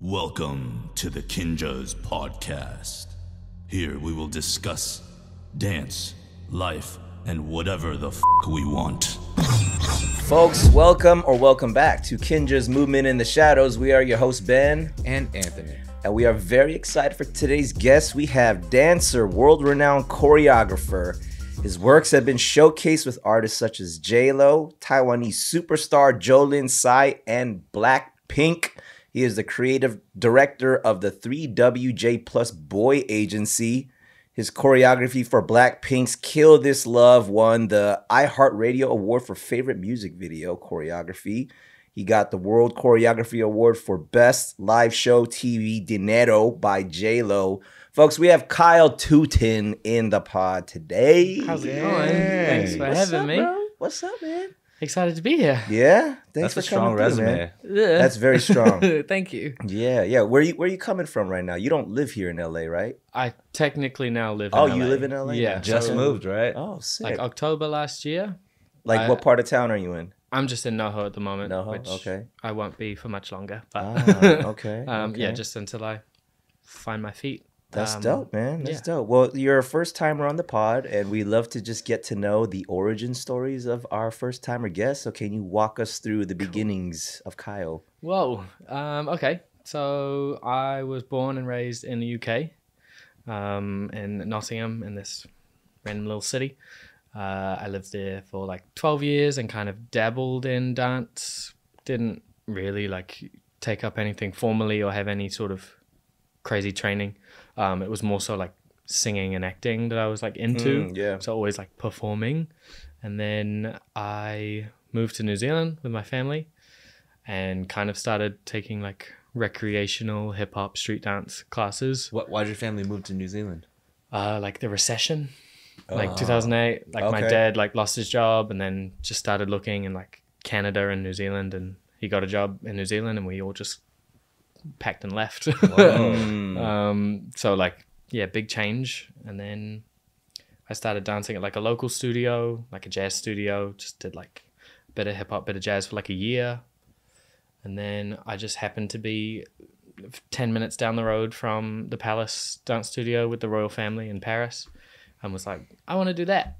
Welcome to the KINJAZ Podcast. Here we will discuss dance, life, and whatever the we want. Folks, welcome back to Kinjaz Movement in the Shadows. We are your hosts, Ben and Anthony. And we are very excited for today's guest. We have dancer, world-renowned choreographer. His works have been showcased with artists such as J-Lo, Taiwanese superstar Jolin Tsai, and Blackpink. He is the creative director of the 3WJ Plus Boy Agency. His choreography for Blackpink's Kill This Love won the iHeartRadio Award for Favorite Music Video Choreography. He got the World Choreography Award for Best Live Show TV Dinero by J-Lo. Folks, we have Kiel Tutin in the pod today. How's it going? Thanks for having me. Bro? What's up, man? Excited to be here. Yeah, thanks That's for a strong coming resume. through, man. That's very strong. Thank you. Yeah. Where you coming from right now? You don't live here in LA, right? I technically now live in Oh, LA. you live in LA? Yeah. Just moved, right? Oh, sick. Like October last year. Like what part of town are you in? I'm just in NoHo at the moment. NoHo? Which Okay. I won't be for much longer. But Okay. Yeah, just until I find my feet. That's dope, man. That's yeah. dope. Well, you're a first timer on the pod, and we love to just get to know the origin stories of our first timer guests. So, can you walk us through the beginnings of Kiel? Whoa. Okay. So I was born and raised in the UK, in Nottingham, in this random little city. I lived there for like 12 years and kind of dabbled in dance. Didn't really like take up anything formally or have any sort of crazy training. It was more so like singing and acting that I was like into. Yeah. So always like performing. And then I moved to New Zealand with my family and kind of started taking like recreational hip hop street dance classes. Why'd your family move to New Zealand? Like the recession, like 2008. Like my Okay. dad like lost his job and then just started looking in like Canada and New Zealand, and he got a job in New Zealand, and we all just packed and left. So like, yeah, big change. And then I started dancing at like a local studio, like a jazz studio, just did like a bit of hip hop, bit of jazz for like a year. And then I just happened to be 10 minutes down the road from the Palace dance studio with the royal family in Paris, and was like, I want to do that.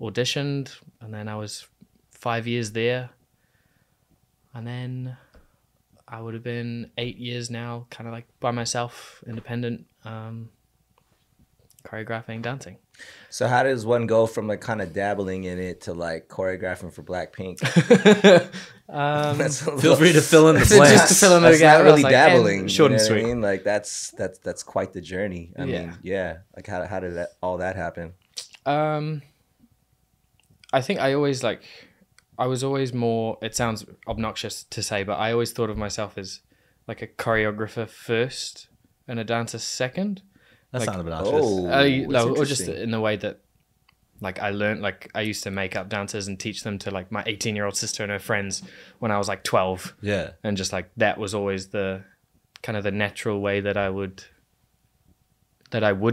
Auditioned, and then I was 5 years there. And then I would have been 8 years now, kind of like by myself, independent, choreographing, dancing. So, how does one go from like kind of dabbling in it to like choreographing for Blackpink? Feel free to fill in the blanks. Just to fill in the That's gap, not I was really like, dabbling. and short you know and what I sweet. mean? Like that's quite the journey. I mean, yeah. Like how did all that happen? I think I was always more, it sounds obnoxious to say, but I always thought of myself as like a choreographer first and a dancer second. That's like, not obnoxious. Or just in the way that like I learned, like I used to make up dancers and teach them to like my 18-year-old sister and her friends when I was like 12. Yeah. And just like that was always the kind of the natural way that I would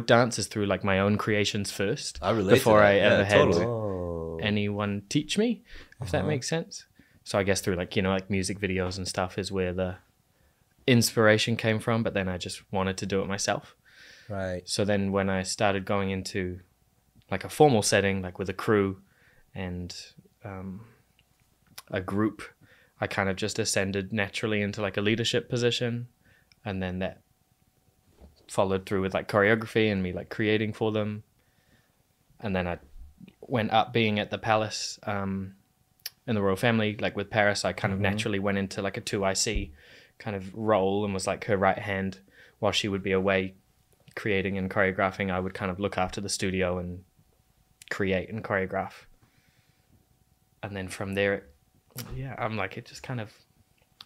dance, is through like my own creations first. I relate before to that. I ever had Totally. anyone teach me, if that makes sense. So I guess through like, like music videos and stuff is where the inspiration came from, but then I just wanted to do it myself. Right. So then when I started going into like a formal setting, like with a crew and a group, I kind of just ascended naturally into like a leadership position. And then that followed through with like choreography and me like creating for them. And then I went up being at the Palace in the royal family, like with Paris. I kind of naturally went into like a 2IC kind of role and was like her right hand while she would be away creating and choreographing. I would kind of look after the studio and create and choreograph. And then from there, it just kind of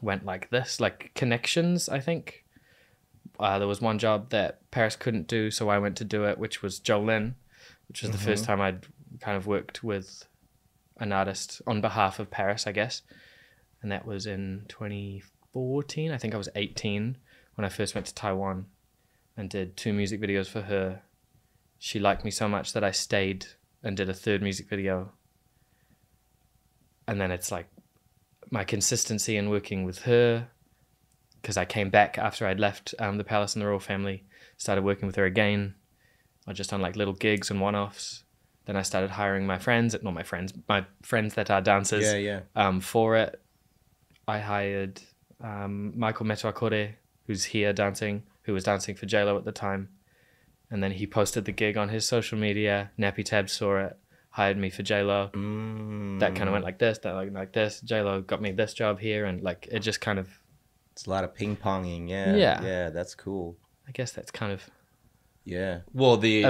went like this, like connections, I think. There was one job that Paris couldn't do, so I went to do it, which was Jolin, which was the first time I'd kind of worked with an artist on behalf of Paris, I guess. And that was in 2014. I think I was 18 when I first went to Taiwan and did 2 music videos for her. She liked me so much that I stayed and did a 3rd music video. And then it's like my consistency in working with her because I came back after I'd left the Palace and the Royal Family, started working with her again, just on like little gigs and one-offs. Then I started hiring my friends that are dancers. For it, I hired Michael Metuakore, who's here dancing, who was dancing for JLo at the time. And then he posted the gig on his social media. Nappy Tab saw it, hired me for JLo. That kind of went like this, that like this. JLo got me this job here, and like it just kind of. It's a lot of ping ponging. Yeah, that's cool. I guess that's kind of. Yeah. Well, the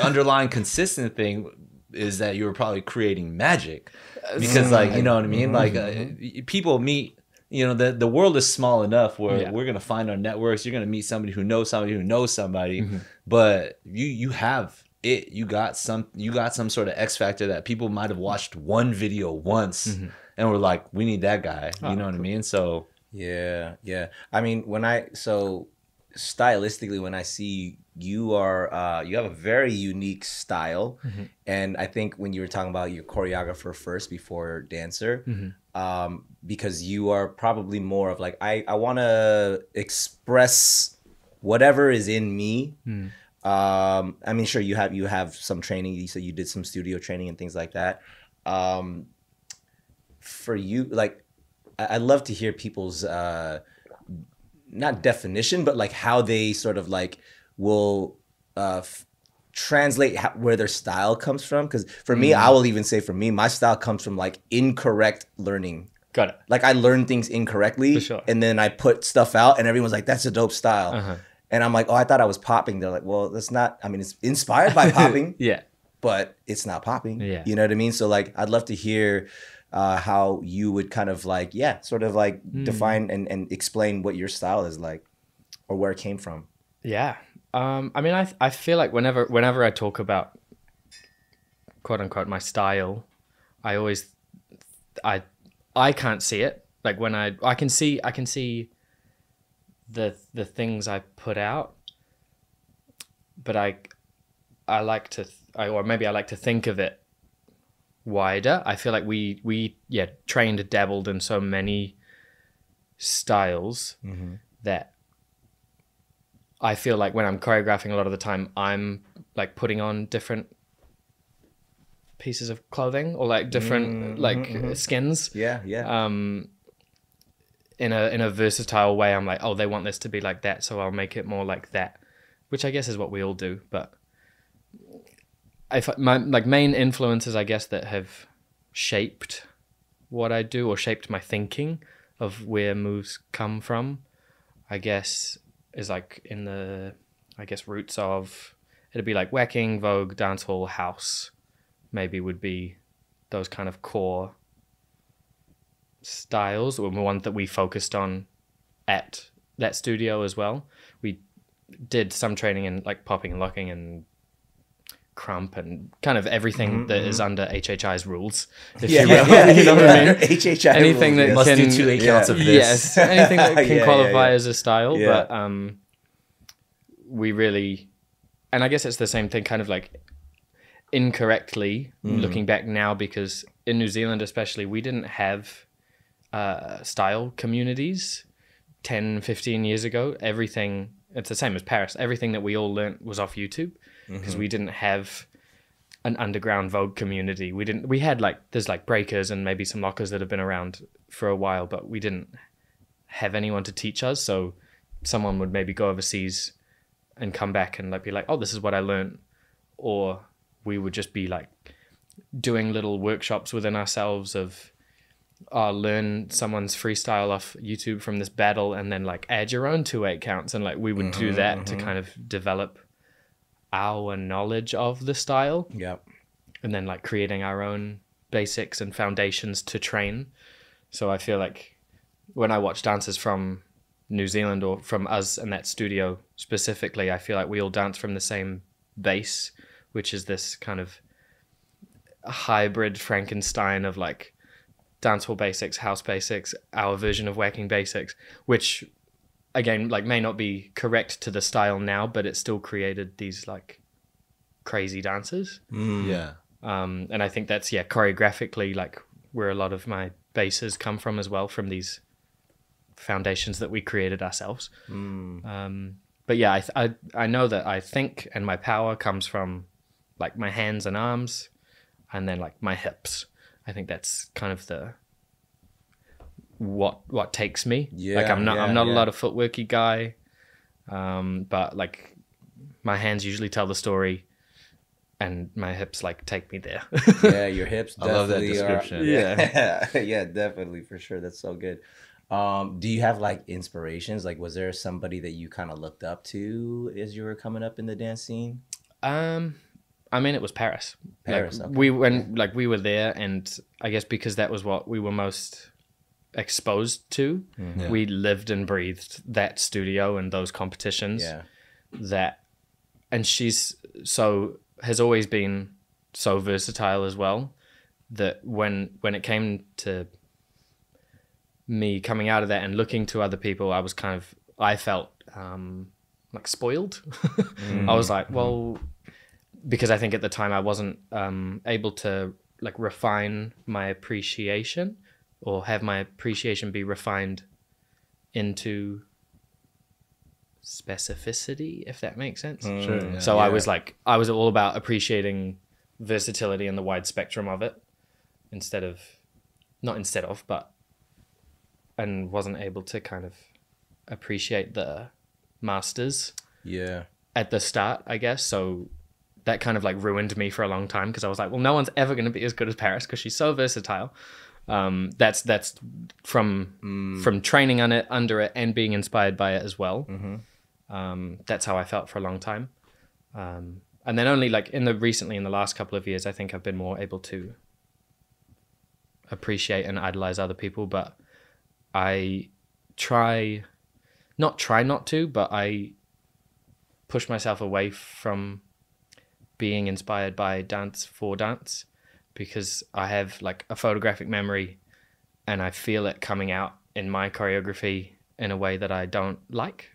underlying consistent thing is that you were probably creating magic, because like, you know what I mean? Like people meet, you know, the world is small enough where we're going to find our networks. You're going to meet somebody who knows somebody who knows somebody, but you have it. You got some sort of X factor that people might have watched one video once and were like, we need that guy. You know what I mean? So yeah. I mean, stylistically, when I see you are you have a very unique style, and I think when you were talking about your choreographer first before dancer, because you are probably more of like I want to express whatever is in me. I mean, sure, you have some training. You said you did some studio training and things like that. For you, like I'd love to hear people's not definition, but like how they sort of like will translate where their style comes from. Because for me, I will even say for me, my style comes from like incorrect learning. Got it. Like I learn things incorrectly, For sure. and then I put stuff out, and everyone's like, "That's a dope style." And I'm like, "Oh, I thought I was popping." They're like, "Well, that's not. I mean, it's inspired by popping, Yeah. but it's not popping." Yeah. You know what I mean? So like, I'd love to hear how you would kind of like, sort of like define and explain what your style is like, or where it came from. Yeah. I mean, I feel like whenever I talk about quote unquote my style, I always I can't see it. Like when I can see the things I put out, but I like to or maybe I like to think of it wider. I feel like we trained, dabbled in so many styles that I feel like when I'm choreographing a lot of the time, I'm like putting on different pieces of clothing or like different skins. Yeah. In a versatile way, I'm like, oh, they want this to be like that, so I'll make it more like that, which I guess is what we all do. But my like main influences, I guess, that have shaped what I do or shaped my thinking of where moves come from, I guess, is like in the, I guess, roots of, it'd be like whacking, Vogue, dancehall, house, maybe would be those kind of core styles, or the ones that we focused on at that studio as well. We did some training in like popping and locking and crump and kind of everything that is under HHI's rules. You know what I mean? HHI anything rules, that must can do 2 8 counts of this. Yes, anything that can Yeah, qualify yeah. as a style. Yeah. But we really, and I guess it's the same thing, kind of like incorrectly looking back now, because in New Zealand especially, we didn't have style communities 10, 15 years ago. Everything, it's the same as Paris. Everything that we all learnt was off YouTube, because we didn't have an underground Vogue community. We had like, there's like breakers and maybe some lockers that have been around for a while, but we didn't have anyone to teach us. So someone would maybe go overseas and come back and like be like, oh, this is what I learned. Or we would just be like doing little workshops within ourselves of learn someone's freestyle off YouTube from this battle and then like add your own 2 8 counts. And like we would do that to kind of develop our knowledge of the style. Yep. And then like creating our own basics and foundations to train. So I feel like when I watch dancers from New Zealand or from us in that studio specifically, I feel like we all dance from the same base, which is this kind of hybrid Frankenstein of like dancehall basics, house basics, our version of whacking basics, which again, like may not be correct to the style now, but it still created these like crazy dances. Yeah. And I think that's, choreographically, like where a lot of my bases come from as well, from these foundations that we created ourselves. But yeah, I know that I think, and my power comes from like my hands and arms, and then like my hips. I think that's kind of the what takes me. Like I'm not a lot of footworky guy, but like my hands usually tell the story, and my hips like take me there. Yeah, your hips. I love that description. Yeah, definitely, for sure. That's so good. Do you have like inspirations? Like, was there somebody that you kind of looked up to as you were coming up in the dance scene? I mean, it was Paris. Paris. Like, okay. we were there, and I guess because that was what we were most exposed to. Yeah. We lived and breathed that studio and those competitions. Yeah. And she's has always been so versatile as well, that when it came to me coming out of that and looking to other people, I felt like spoiled. I was like, well, because I think at the time I wasn't able to like refine my appreciation or have my appreciation be refined into specificity, if that makes sense. Sure. Yeah. So I was all about appreciating versatility and the wide spectrum of it and wasn't able to kind of appreciate the masters at the start, I guess. So that kind of like ruined me for a long time, because I was like, well, no one's ever going to be as good as Paris because she's so versatile. That's from training under it and being inspired by it as well. That's how I felt for a long time. And then only like in the last couple of years, I think I've been more able to appreciate and idolize other people, but I try not to, but I push myself away from being inspired by dance for dance, because I have like a photographic memory and I feel it coming out in my choreography in a way that I don't like.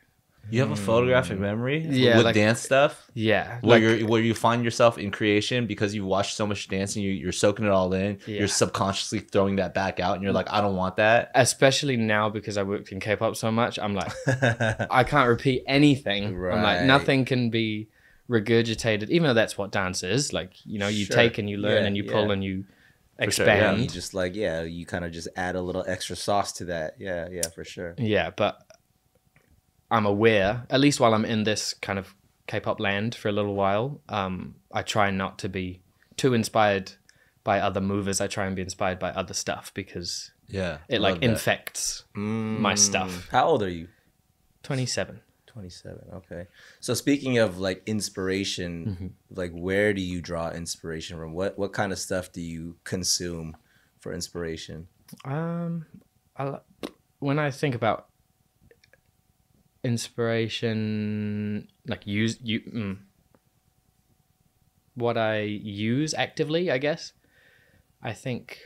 You have a photographic memory with like, dance stuff? Yeah. Where you find yourself in creation because you watch so much dancing, you're soaking it all in. Yeah. You're subconsciously throwing that back out and you're like, I don't want that. Especially now because I worked in K-pop so much, I'm like, I can't repeat anything. Right. I'm like, nothing can be regurgitated, even though that's what dance is. Like, you know, you take and you learn and you pull and you expand. You just like, you kind of just add a little extra sauce to that. Yeah, for sure. Yeah, but I'm aware, at least while I'm in this kind of K-pop land for a little while, I try not to be too inspired by other movers. I try and be inspired by other stuff, because it like infects my stuff. How old are you? 27. 27. Okay. So speaking of like inspiration, like where do you draw inspiration from? What kind of stuff do you consume for inspiration? When I think about inspiration, like what I use actively, I guess, I think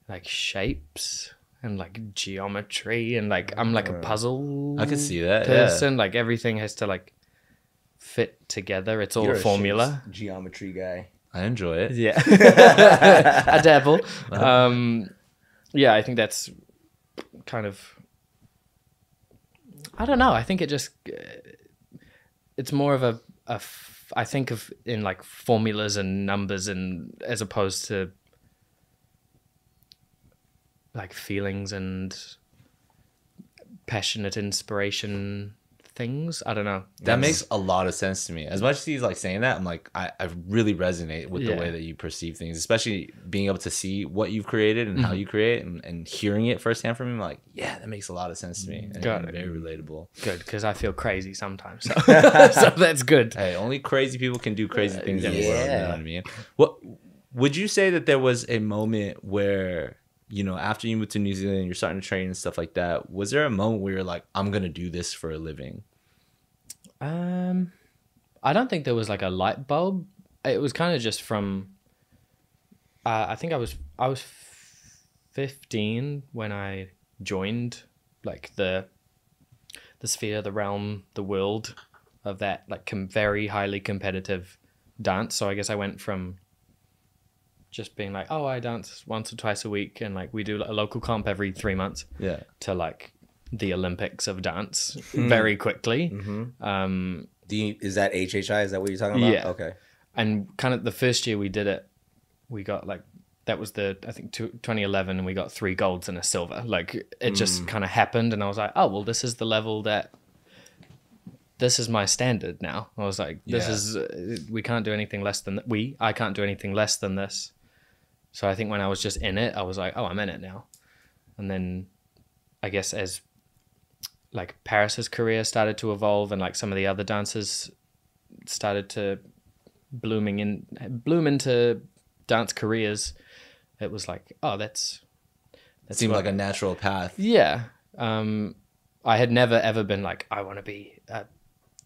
like shapes and like geometry, and like I'm like a puzzle I can see that person. Like everything has to like fit together. It's all You're a formula. Geometry guy. I enjoy it. Yeah. I dabble. Yeah, I think that's kind of, I don't know. I think it just, it's more of I think of in like formulas and numbers, and as opposed to like feelings and passionate inspiration things. I don't know. That makes a lot of sense to me. As much as he's like saying that, I'm like, I really resonate with the way that you perceive things, especially being able to see what you've created and how you create, and hearing it firsthand from him. Like, yeah, that makes a lot of sense to me. And very relatable. Good, because I feel crazy sometimes. So. So that's good. Hey, only crazy people can do crazy things in the world. You know what I mean? What would you say that there was a moment where, you know, after you moved to New Zealand and you're starting to train and stuff like that, was there a moment where you're like, I'm going to do this for a living? I don't think there was like a light bulb. It was kind of just from, I think I was 15 when I joined like the sphere, the realm, the world of that like very highly competitive dance. So I guess I went from just being like, oh, I dance once or twice a week and like we do a local comp every 3 months, to like the Olympics of dance very quickly. Is that HHI? Is that what you're talking about? Yeah. Okay. And kind of the first year we did it, we got like, that was I think 2011, and we got 3 golds and a silver. Like it just kind of happened, and I was like, oh, well, this is the level this is my standard now. I was like, we can't do anything less than I can't do anything less than this. So I think when I was just in it, I was like, oh, I'm in it now. And then I guess as like Paris's career started to evolve, and like some of the other dancers started to bloom into dance careers, it was like, oh, that seemed like a natural path. Yeah. I had never ever been like, I want to be a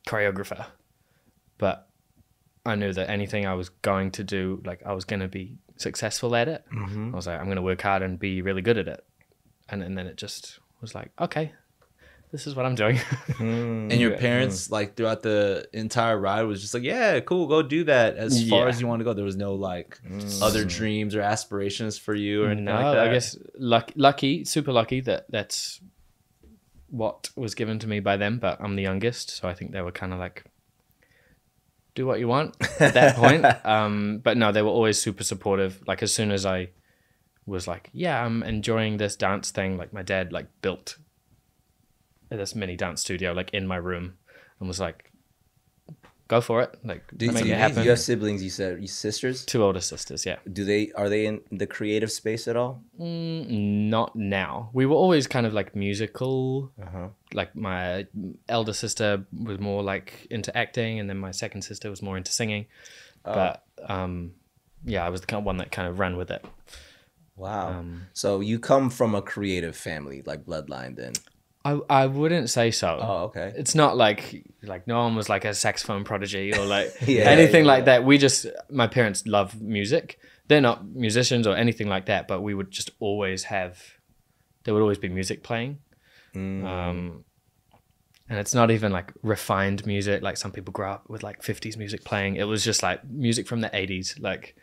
choreographer, but I knew that anything I was going to do, like I was going to be successful at it. I was like, I'm going to work hard and be really good at it. And then it just was like, okay, this is what I'm doing. And your parents, like throughout the entire ride, was just like, yeah, cool, go do that as far as you want to go. There was no like other dreams or aspirations for you or anything like that. I guess super lucky that that's what was given to me by them, but I'm the youngest, so I think they were kind of like, do what you want at that point. But no, they were always super supportive. Like as soon as I was like, yeah, I'm enjoying this dance thing, like my dad like built this mini dance studio like in my room and was like, go for it, like make it happen. You have siblings, you said, you sisters? 2 older sisters, yeah. Are they in the creative space at all? Not now. We were always kind of like musical. Like my elder sister was more like into acting, and then my second sister was more into singing. But yeah, I was the kind of one that kind of ran with it. Wow. So you come from a creative family, like bloodline then? I wouldn't say so. Oh, okay. It's not like no one was like a saxophone prodigy or like anything like that. My parents love music. They're not musicians or anything like that, but we would just always there would always be music playing. And it's not even like refined music. Like some people grow up with like 50s music playing. It was just like music from the 80s. Like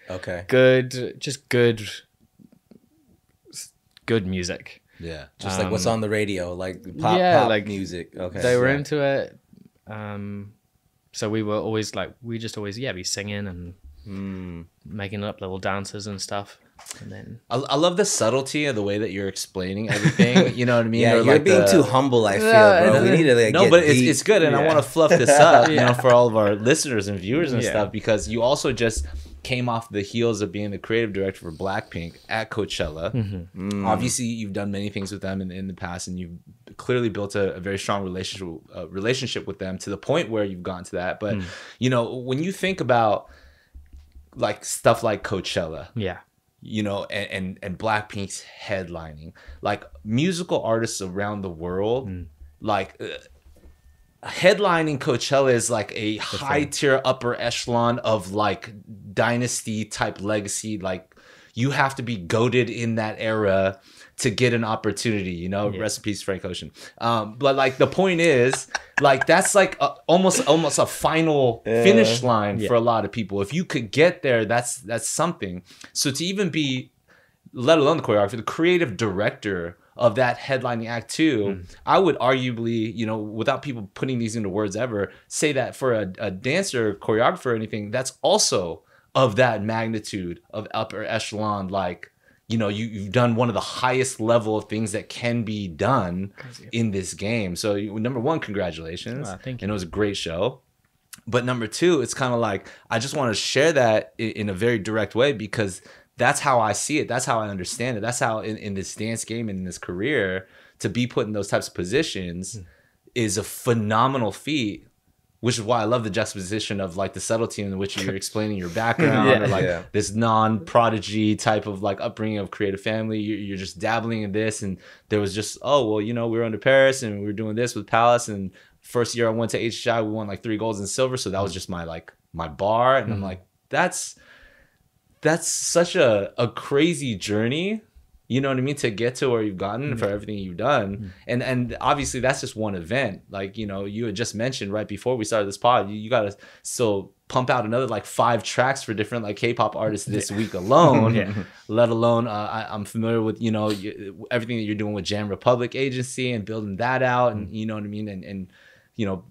good music. Yeah, just like what's on the radio, like pop like music. Okay, they were into it. So we were always like, we just always be singing and making up little dances and stuff. And then I love the subtlety of the way that you're explaining everything. You know what I mean? Yeah, you're like being too humble. I feel, bro. We need to like but it's good, and I want to fluff this up, you know, for all of our listeners and viewers and stuff, because you also just came off the heels of being the creative director for Blackpink at Coachella. Obviously, you've done many things with them in the past, and you've clearly built a very strong relationship with them to the point where you've gotten to that. But you know, when you think about like stuff like Coachella, you know, and Blackpink's headlining, like musical artists around the world, like headlining Coachella is like a high tier upper echelon of like dynasty type legacy. Like you have to be goated in that era to get an opportunity, you know. Rest in peace, Frank Ocean. But like the point is, like that's like almost a final finish line for a lot of people. If you could get there, that's something. So to even be, let alone the choreographer, the creative director of that headlining act too, I would arguably, you know, without people putting these into words ever, say that for a dancer, choreographer, or anything, that's also of that magnitude of upper echelon. Like, you know, you've done one of the highest level of things that can be done in this game. So number one, congratulations. Wow, thank you. And it was a great show. But number two, it's kind of like, I just want to share that in a very direct way, because that's how I see it. That's how I understand it. That's how in this dance game and in this career, to be put in those types of positions is a phenomenal feat, which is why I love the juxtaposition of like the subtlety in which you're explaining your background or like this non-prodigy type of like upbringing of creative family. You're just dabbling in this, and there was just, oh, well, you know, we were under Paris and we were doing this with Palace, and first year I went to HHI, we won like 3 golds and silver. So that was just my bar. And I'm like, that's such a crazy journey you know what I mean, to get to where you've gotten for everything you've done. And obviously that's just one event. Like, you know, you had just mentioned right before we started this pod, you got to still pump out another like 5 tracks for different like K-pop artists this week alone, let alone I'm familiar with, you know, everything that you're doing with Jam Republic Agency and building that out. And you know what I mean? And you know,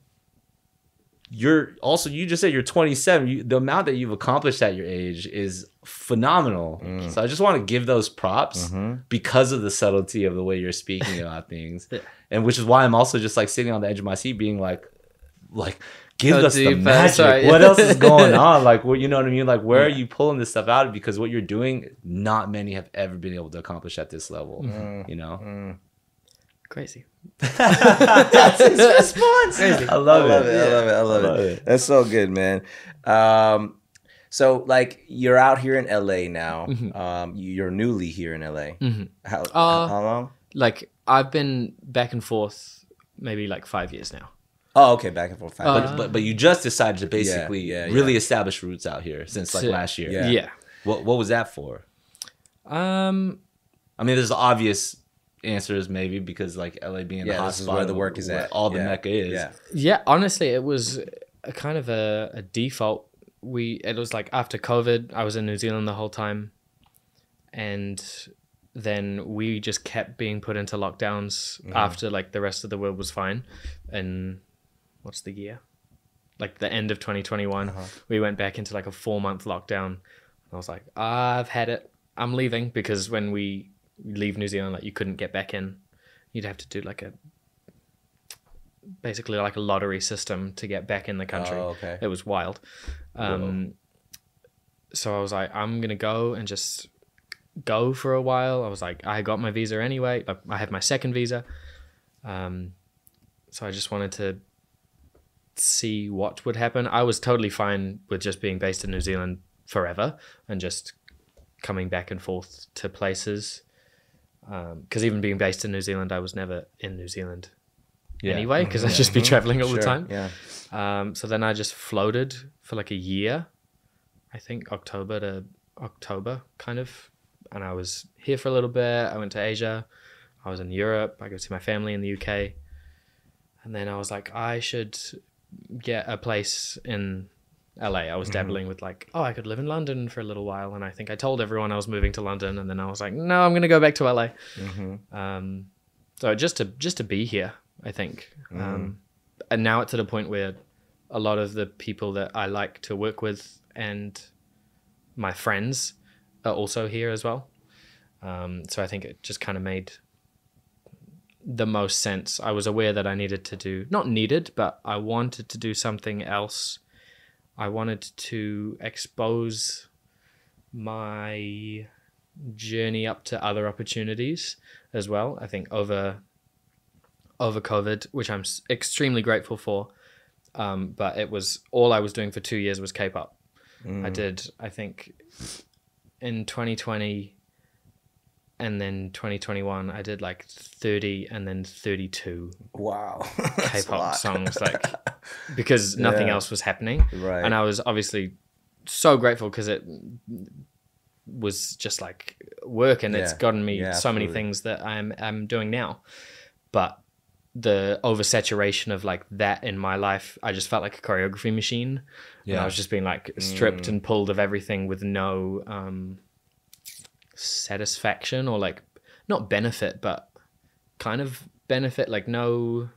you're also, you just said you're 27. The amount that you've accomplished at your age is phenomenal. So I just want to give those props because of the subtlety of the way you're speaking about things. And which is why I'm also just like sitting on the edge of my seat being like give us the magic. What else is going on? Like, you know what I mean? Like, where are you pulling this stuff out of? Because what you're doing, not many have ever been able to accomplish at this level, you know? Crazy. That's his response. Crazy. I love it. That's so good, man. So like you're out here in LA now. You're newly here in LA. How long? Like I've been back and forth maybe like 5 years now. Oh, okay, back and forth. But you just decided to basically really establish roots out here since like last year. Yeah. What was that for? I mean, there's obvious answers maybe because like LA being the hot spot where the work is at, all the mecca is. Yeah, honestly, it was a kind of a default. It was like after COVID, I was in New Zealand the whole time, and then we just kept being put into lockdowns after like the rest of the world was fine. And what's the year? Like the end of 2021, we went back into like a 4-month lockdown. And I was like, I've had it. I'm leaving, because when we leave New Zealand, like you couldn't get back in. You'd have to do like basically like a lottery system to get back in the country. It was wild. So I was like, I'm gonna go and just go for a while. I was like, I got my visa anyway. I had my second visa. So I just wanted to see what would happen. I was totally fine with just being based in New Zealand forever and just coming back and forth to places. Because even being based in New Zealand, I was never in New Zealand anyway, because I'd just be traveling all the time. So then I just floated for like a year, I think October to October kind of. And I was here for a little bit. I went to Asia. I was in Europe. I go see my family in the UK. And then I was like, I should get a place in LA. I was dabbling with like, I could live in London for a little while. And I think I told everyone I was moving to London. And then I was like, no, I'm going to go back to LA. So just to be here, I think. And now it's at a point where a lot of the people that I like to work with and my friends are also here as well. So I think it just kind of made the most sense. I was aware that I needed to do, not needed, but I wanted to do something else. I wanted to expose my journey up to other opportunities as well. I think over COVID, which I'm extremely grateful for, but it was all I was doing for 2 years was K-pop. I did, I think, in 2020 and then 2021, I did like 30 and then 32 K-pop songs, like because nothing else was happening. Right. And I was obviously so grateful because it was just like work, and it's gotten me so many things that I'm doing now. But the oversaturation of like that in my life, I just felt like a choreography machine. And I was just being like stripped and pulled of everything with no satisfaction, or like not benefit, but kind of benefit. Like I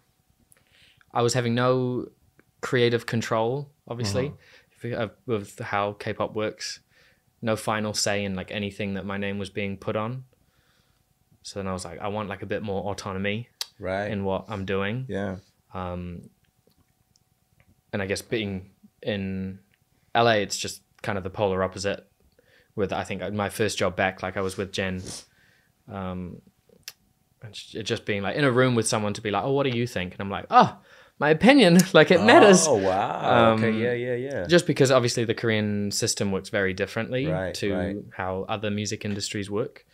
was having no creative control, obviously, with how K-pop works. No final say in like anything that my name was being put on. So then I was like, I want like a bit more autonomy in what I'm doing. And I guess being in LA, it's just kind of the polar opposite. With, I think, my first job back, like I was with Jen, and it just being like in a room with someone to be like, oh, what do you think? And I'm like, oh, my opinion, like it matters. Oh, wow. Okay, yeah. Just because obviously the Korean system works very differently to how other music industries work.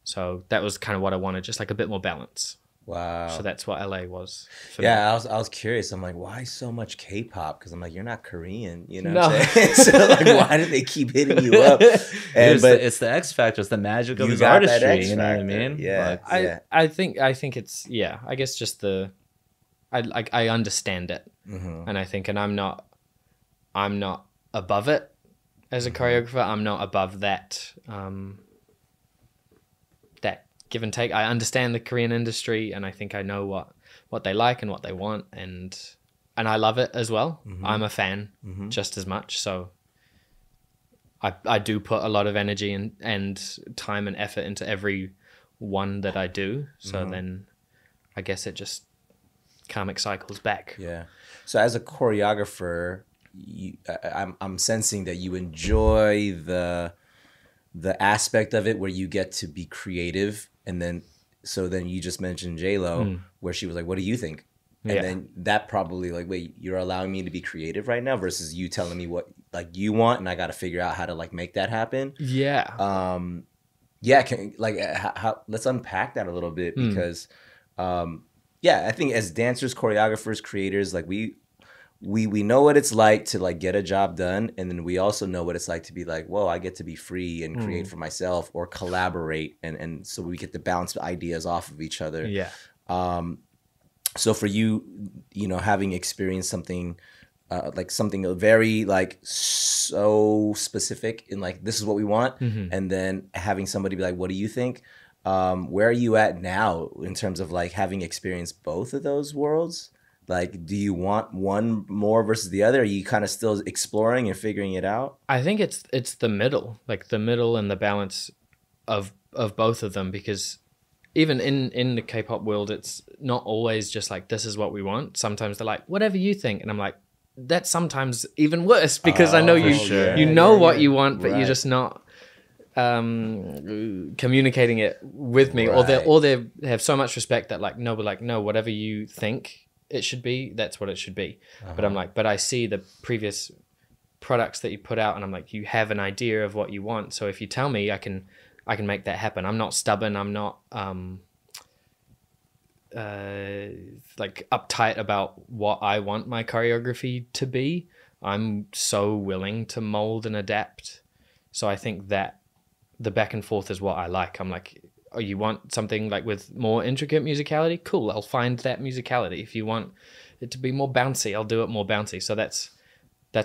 So that was kind of what I wanted, just like a bit more balance. Wow. So that's what LA was for Yeah, me. I was curious. I'm like, why so much K-pop? Because I'm like, you're not Korean, you know No. what I'm saying? So like, why did they keep hitting you up? And It's the X factor. It's the magic of you his got that artistry. X You know what I factor. mean? Yeah, Like, yeah. I think it's, yeah, I guess just I understand it. And I think, and I'm not above it as a choreographer. I'm not above that, that give and take. I understand the Korean industry, and I think I know what they like and what they want, and I love it as well. I'm a fan just as much. So I do put a lot of energy and time and effort into every one that I do. So then I guess it just karmic cycles back. Yeah. So as a choreographer, I'm sensing that you enjoy the aspect of it where you get to be creative, and then you just mentioned J-Lo, where she was like, "What do you think?" And then that probably like, wait, you're allowing me to be creative right now versus you telling me what like you want, and I got to figure out how to like make that happen. Yeah. Yeah. How let's unpack that a little bit because, I think as dancers, choreographers, creators, like we know what it's like to like get a job done, and then we also know what it's like to be like, whoa, I get to be free and create for myself or collaborate, and so we get to bounce ideas off of each other. Yeah. So for you, you know, having experienced something like something very like so specific in like this is what we want, and then having somebody be like, what do you think? Where are you at now in terms of like having experienced both of those worlds? Like, do you want one more versus the other? Are you kind of still exploring and figuring it out? I think it's the middle, like the middle and the balance of both of them, because even in the K-pop world, it's not always just like, this is what we want. Sometimes they're like, whatever you think. And I'm like, that's sometimes even worse, because I know you know what you want, but you're just not communicating it with me, or they have so much respect that like, no, whatever you think it should be, that's what it should be. But I'm like, but I see the previous products that you put out, and I'm like, you have an idea of what you want. So if you tell me, I can make that happen. I'm not stubborn. I'm not like uptight about what I want my choreography to be. I'm so willing to mold and adapt. So I think that the back and forth is what I like. I'm like, oh, you want something like with more intricate musicality? Cool, I'll find that musicality. If you want it to be more bouncy, I'll do it more bouncy. So that's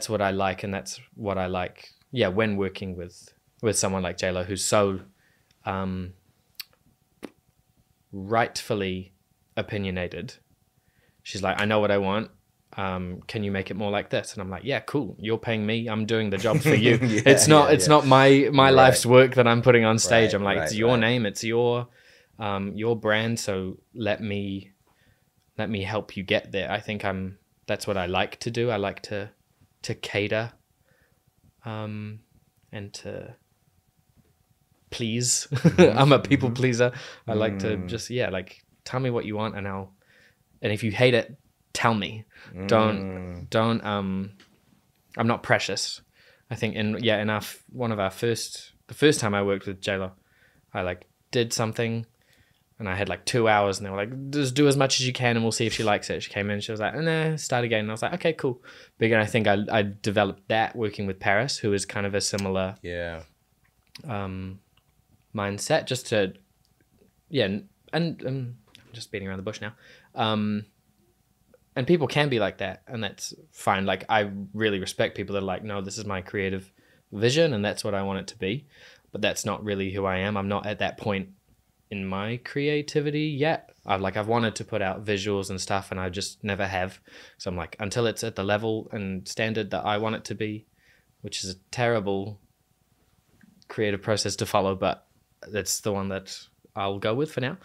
what I like, and that's what I like. Yeah, when working with someone like J-Lo, who's so rightfully opinionated. She's like, I know what I want. Can you make it more like this? And I'm like, yeah, cool. You're paying me. I'm doing the job for you. It's not my life's work that I'm putting on stage. I'm like, it's your name. It's your brand. So let me help you get there. I think that's what I like to do. I like to cater, and to please. I'm a people pleaser. I like to just, like, tell me what you want, and if you hate it, tell me. Don't I'm not precious. I think in our the first time I worked with J-Lo, I like did something and I had like 2 hours, and they were like, just do as much as you can and we'll see if she likes it. She came in and she was like, nah, start again. And I was like, okay, cool. But again, I think I developed that working with Paris, who is kind of a similar mindset, just to and I'm just beating around the bush now. And people can be like that, and that's fine. Like, I really respect people that are like, no, this is my creative vision and that's what I want it to be. But that's not really who I am. I'm not at that point in my creativity yet. I've wanted to put out visuals and stuff, and I just never have. So I'm like, until it's at the level and standard that I want it to be, which is a terrible creative process to follow, but that's the one that I'll go with for now.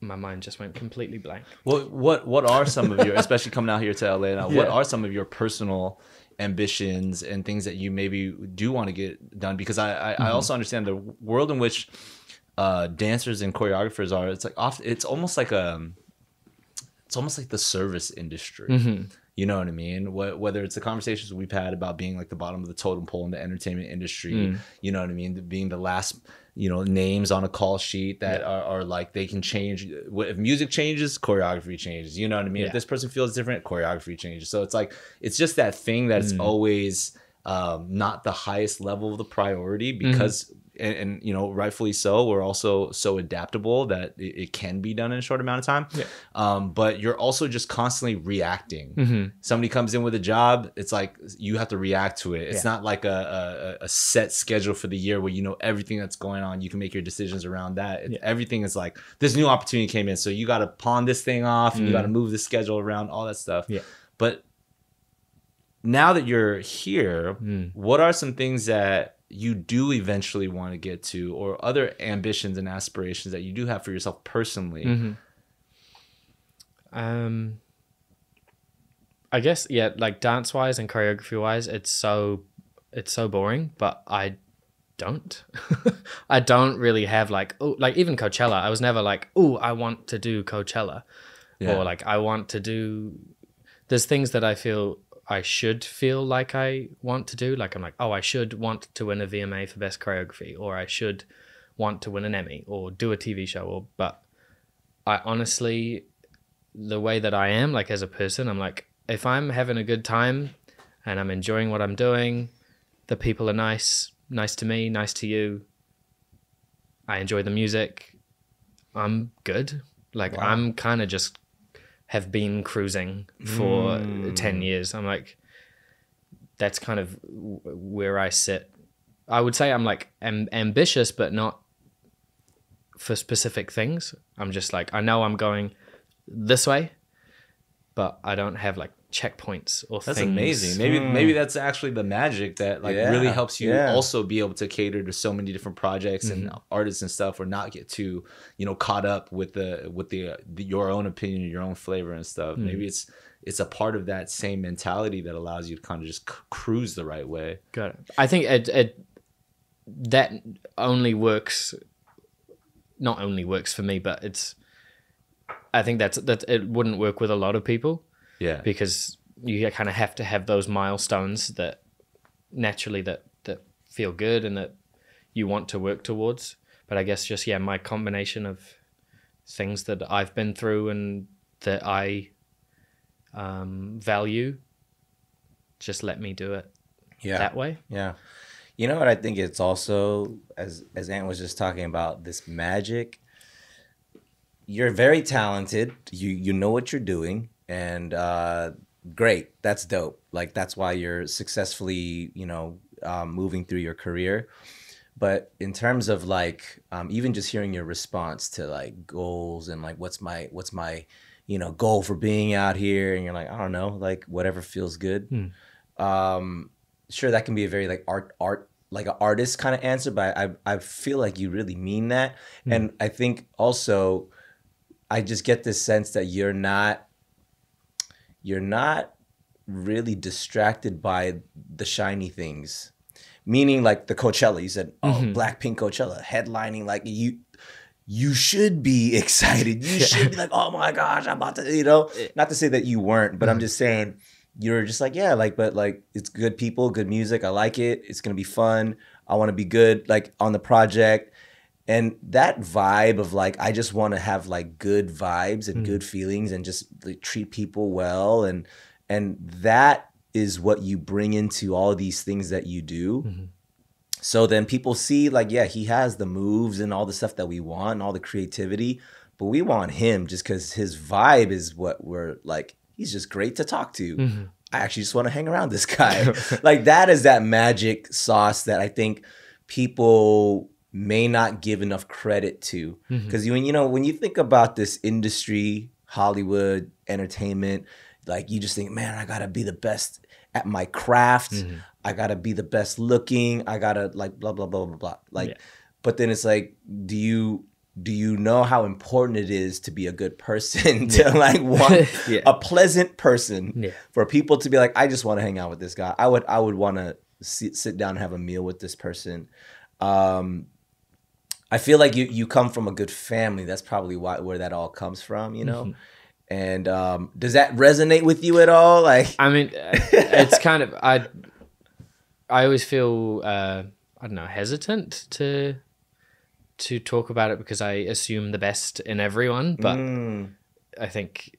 My mind just went completely blank. Well, what are some of your, especially coming out here to LA now, what are some of your personal ambitions and things that you maybe do want to get done? Because I also understand the world in which dancers and choreographers are. It's like it's almost like the service industry. You know what I mean? Whether it's the conversations we've had about being like the bottom of the totem pole in the entertainment industry, you know what I mean? Being the last names on a call sheet that are like they can change. If music changes, choreography changes. You know what I mean? If this person feels different, choreography changes. So it's like it's just that thing that's always not the highest level of the priority because and rightfully so, we're also so adaptable that it can be done in a short amount of time. But you're also just constantly reacting. Somebody comes in with a job, it's like you have to react to it. It's not like a set schedule for the year where you know everything that's going on. You can make your decisions around that. Everything is like this new opportunity came in, so you got to pawn this thing off and you got to move the schedule around, all that stuff. But now that you're here, what are some things that you do eventually want to get to, or other ambitions and aspirations that you do have for yourself personally? I guess, like dance wise and choreography wise, it's so boring, but I don't I don't really have like, oh, like even Coachella, I was never like, oh, I want to do Coachella, or like I want to do, there's things that I feel I should feel like I want to do. Like I'm like, oh, I should want to win a VMA for best choreography, or I should want to win an Emmy or do a TV show. But I honestly, the way that I am, like as a person, I'm like, if I'm having a good time and I'm enjoying what I'm doing, the people are nice to me, nice to you, I enjoy the music, I'm good. Like I'm kind of just have been cruising for 10 years. I'm like, that's kind of where I sit. I would say I'm like ambitious, but not for specific things. I'm just like, I know I'm going this way, but I don't have like checkpoints or that's things. Amazing. Maybe that's actually the magic that like really helps you also be able to cater to so many different projects and artists and stuff, or not get too caught up with the your own opinion, your own flavor and stuff. Maybe it's a part of that same mentality that allows you to kind of just cruise the right way. Got it. I think that only works, not only works for me, but I think that it wouldn't work with a lot of people. Yeah, because you kind of have to have those milestones that naturally that feel good and that you want to work towards. But I guess just my combination of things that I've been through and that I value just let me do it that way. Yeah. You know what I think it's also, as Ant was just talking about, this magic. You're very talented. You know what you're doing. And great, that's dope. Like that's why you're successfully, moving through your career. But in terms of like, even just hearing your response to like goals and like, what's my, goal for being out here, and you're like, I don't know, like whatever feels good. Sure, that can be a very like art, like an artist kind of answer, but I feel like you really mean that. And I think also, I just get this sense that you're not really distracted by the shiny things. Meaning like the Coachella, you said, Blackpink Coachella, headlining, like you should be excited. You should be like, oh my gosh, I'm about to, not to say that you weren't, but I'm just saying you're just like, but like it's good people, good music. I like it. It's going to be fun. I want to be good, like on the project. And that vibe of like, I just want to have like good vibes and good feelings and just like, treat people well. And that is what you bring into all these things that you do. So then people see like, he has the moves and all the stuff that we want and all the creativity, but we want him just because his vibe is what we're like, he's just great to talk to. I actually just want to hang around this guy. Like that is that magic sauce that I think people may not give enough credit to. Because when you think about this industry, Hollywood, entertainment, like you just think, man, I gotta be the best at my craft. I gotta be the best looking. I gotta like blah blah blah blah blah. Like, but then it's like, do you know how important it is to be a good person, to like want a pleasant person, for people to be like, I just want to hang out with this guy. I would want to sit down and have a meal with this person. I feel like you come from a good family. That's probably where that all comes from, And does that resonate with you at all? Like, I mean, it's kind of I always feel I don't know, hesitant to to talk about it because I assume the best in everyone, but I think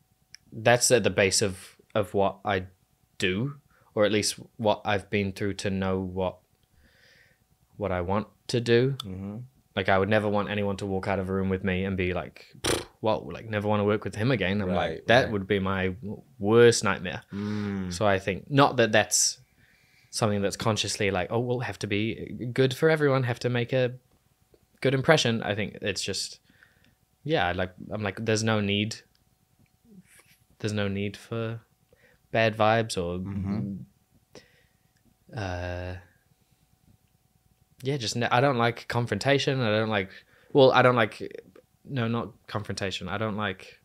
that's at the base of what I do, or at least what I've been through to know what I want to do. Like I would never want anyone to walk out of a room with me and be like, whoa, like never want to work with him again. I'm like, that would be my worst nightmare. So I think not that that's something that's consciously like, oh, we'll have to be good for everyone, have to make a good impression. I think it's just, yeah, I'm like, there's no need for bad vibes or I don't like confrontation. I don't like not confrontation. I don't like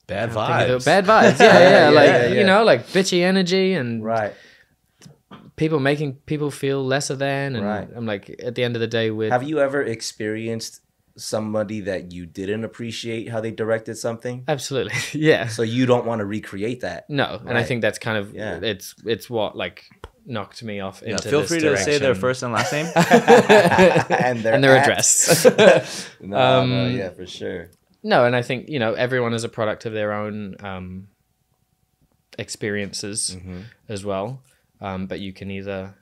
bad vibes. Bad vibes. Yeah. You know, like bitchy energy and people making people feel lesser than. And I'm like, at the end of the day, have you ever experienced somebody that you didn't appreciate how they directed something? Absolutely. Yeah. So you don't want to recreate that. No. And I think that's kind of it's what like knocked me off into feel this free direction. to say their first and last name and their address. Yeah, for sure. No, and I think, you know, everyone is a product of their own experiences as well. But you can either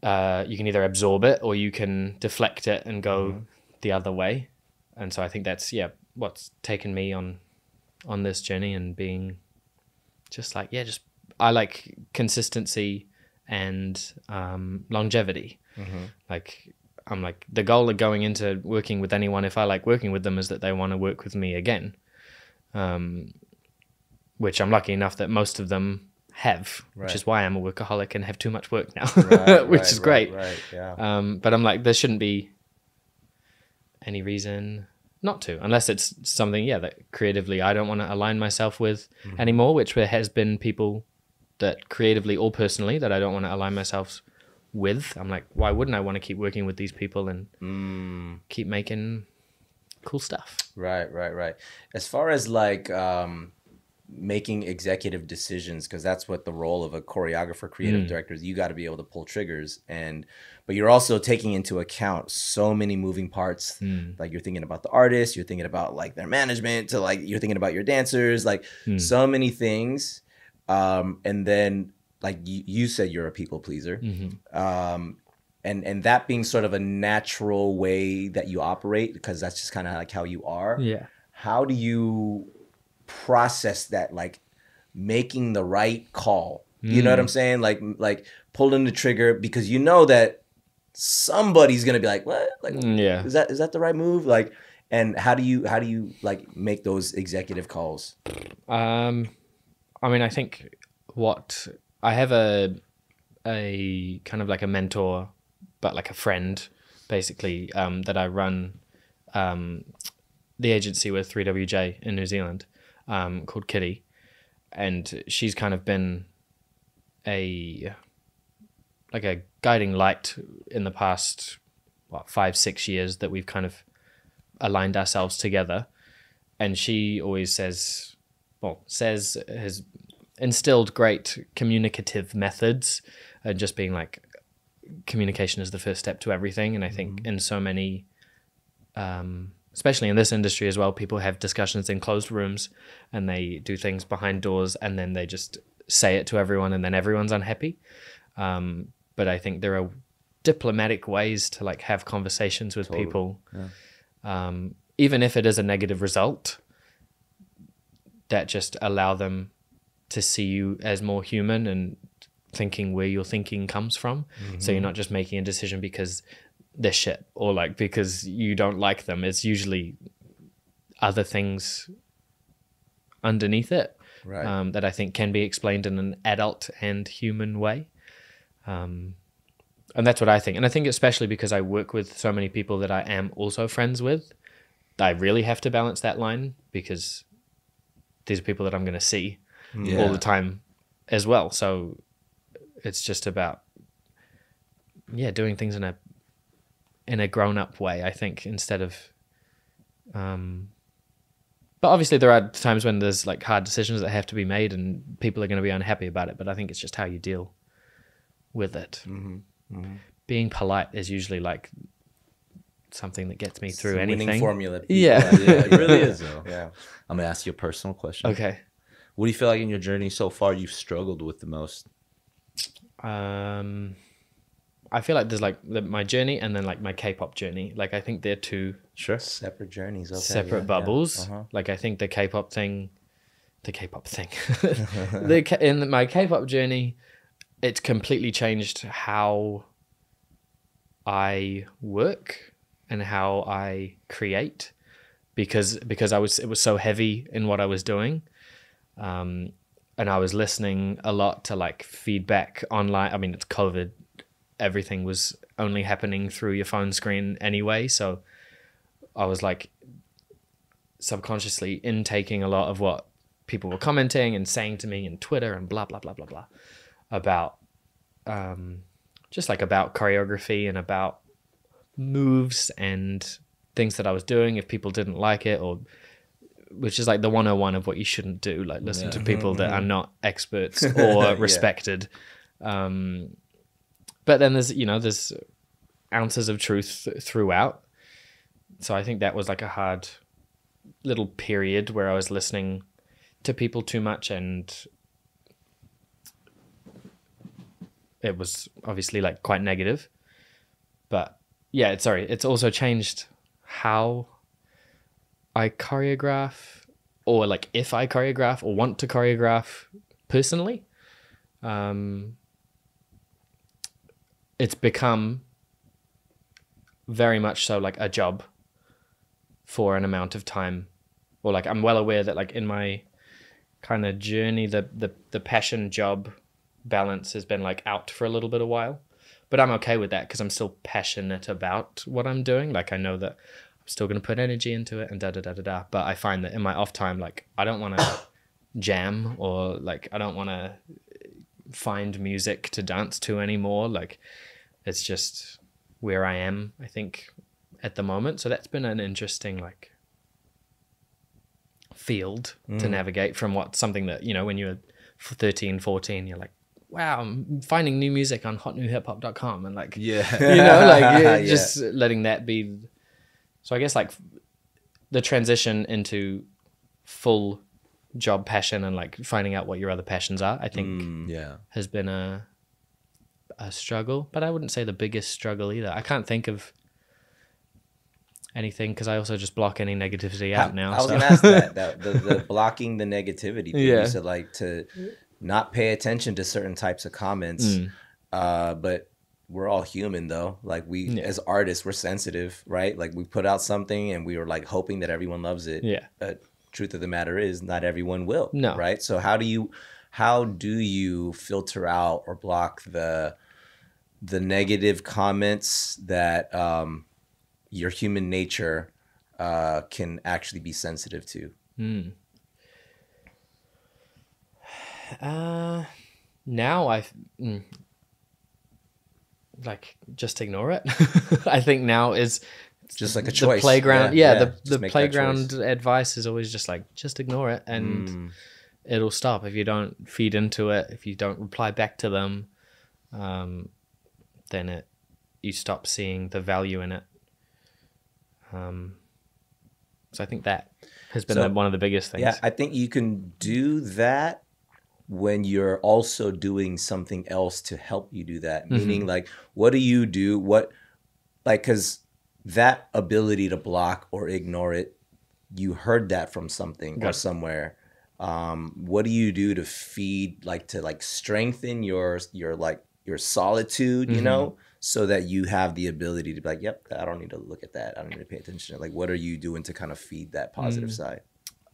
absorb it or you can deflect it and go the other way. And so I think that's what's taken me on this journey, and being just like I like consistency and longevity. Like I'm like, the goal of going into working with anyone, if I like working with them, is that they want to work with me again, which I'm lucky enough that most of them have, which is why I'm a workaholic and have too much work now, which is great. But I'm like, there shouldn't be any reason not to, unless it's something that creatively I don't want to align myself with anymore, which there has been people that creatively or personally that I don't want to align myself with. I'm like, why wouldn't I want to keep working with these people and keep making cool stuff? Right. As far as like making executive decisions, because that's what the role of a choreographer, creative director is. You got to be able to pull triggers, but you're also taking into account so many moving parts. Like you're thinking about the artist, you're thinking about like their management, to like you're thinking about your dancers, like so many things. And then like you said, you're a people pleaser. And that being sort of a natural way that you operate, because that's just kind of like how you are. How do you process that, like making the right call? You know what I'm saying? Like pulling the trigger, because you know that somebody's gonna be like, what? Like, is that the right move? Like, and how do you like make those executive calls? I mean, I think I have a kind of like a mentor, but like a friend, basically, that I run the agency with, 3WJ in New Zealand, called Kitty. And she's kind of been a guiding light in the past 5-6 years that we've kind of aligned ourselves together. And she always has instilled great communicative methods, and just being like, communication is the first step to everything. And I think in so many, especially in this industry as well, people have discussions in closed rooms and they do things behind doors, and then they just say it to everyone, and then everyone's unhappy. But I think there are diplomatic ways to like have conversations with people, even if it is a negative result, that just allow them to see you as more human and thinking where your thinking comes from. So you're not just making a decision because they're shit or like because you don't like them. It's usually other things underneath it, that I think can be explained in an adult and human way. And that's what I think. And I think especially because I work with so many people that I am also friends with, I really have to balance that line, because these are people that I'm going to see all the time as well. So it's just about doing things in a grown-up way, I think, instead of but obviously there are times when there's like hard decisions that have to be made and people are going to be unhappy about it, but I think it's just how you deal with it. being polite is usually like something that gets me through anything. Winning formula. Yeah. It really is though. Yeah. I'm gonna ask you a personal question. Okay. What do you feel like in your journey so far you've struggled with the most? I feel like there's like my journey and then like my K-pop journey. Like I think they're two Separate journeys. Okay. separate bubbles. Uh-huh. Like I think the K-pop thing, in my K-pop journey, it's completely changed how I work and how I create because it was so heavy in what I was doing. And I was listening a lot to like feedback online. I mean, it's COVID. Everything was only happening through your phone screen anyway. So I was like subconsciously intaking a lot of what people were commenting and saying to me in Twitter and blah, blah, blah, blah, blah about, just like about choreography and about moves and things that I was doing if people didn't like it, or which is like the 101 of what you shouldn't do, like listen to people that are not experts or respected. But then there's ounces of truth throughout. So I think that was like a hard little period where I was listening to people too much, and it was obviously like quite negative. But yeah, it's also changed how I choreograph, or like if I choreograph or want to choreograph personally. It's become very much so like a job for an amount of time, or like I'm well aware that like in my kind of journey, the passion job balance has been like out for a little bit of while, but I'm okay with that because I'm still passionate about what I'm doing. Like I know that I'm still going to put energy into it and da. But I find that in my off time, like I don't want to jam, or like I don't want to find music to dance to anymore. Like it's just where I am, I think, at the moment. So that's been an interesting like field to navigate from something that, when you're 13, 14, you're like, wow, I'm finding new music on hotnewhiphop.com and like, just letting that be. So I guess like the transition into full job passion and like finding out what your other passions are, I think has been a struggle, but I wouldn't say the biggest struggle either. I can't think of anything because I also just block any negativity out now. I was going to ask that the blocking the negativity thing. You said like to not pay attention to certain types of comments, but we're all human though. Like we, as artists, we're sensitive, right? Like we put out something and we were like hoping that everyone loves it. Yeah. But truth of the matter is not everyone will. No. Right. So how do you filter out or block the negative comments that your human nature can actually be sensitive to? Now like just ignore it. I think now is just like a choice. The playground, the playground advice is always just like just ignore it and it'll stop if you don't feed into it. If you don't reply back to them, then you stop seeing the value in it. So I think that has been one of the biggest things. Yeah, I think you can do that when you're also doing something else to help you do that. Meaning like, what do you do? Because that ability to block or ignore it, you heard that from something or somewhere. What do you do to feed, to strengthen your solitude, so that you have the ability to be like, yep, I don't need to look at that. I don't need to pay attention. Like, what are you doing to kind of feed that positive side?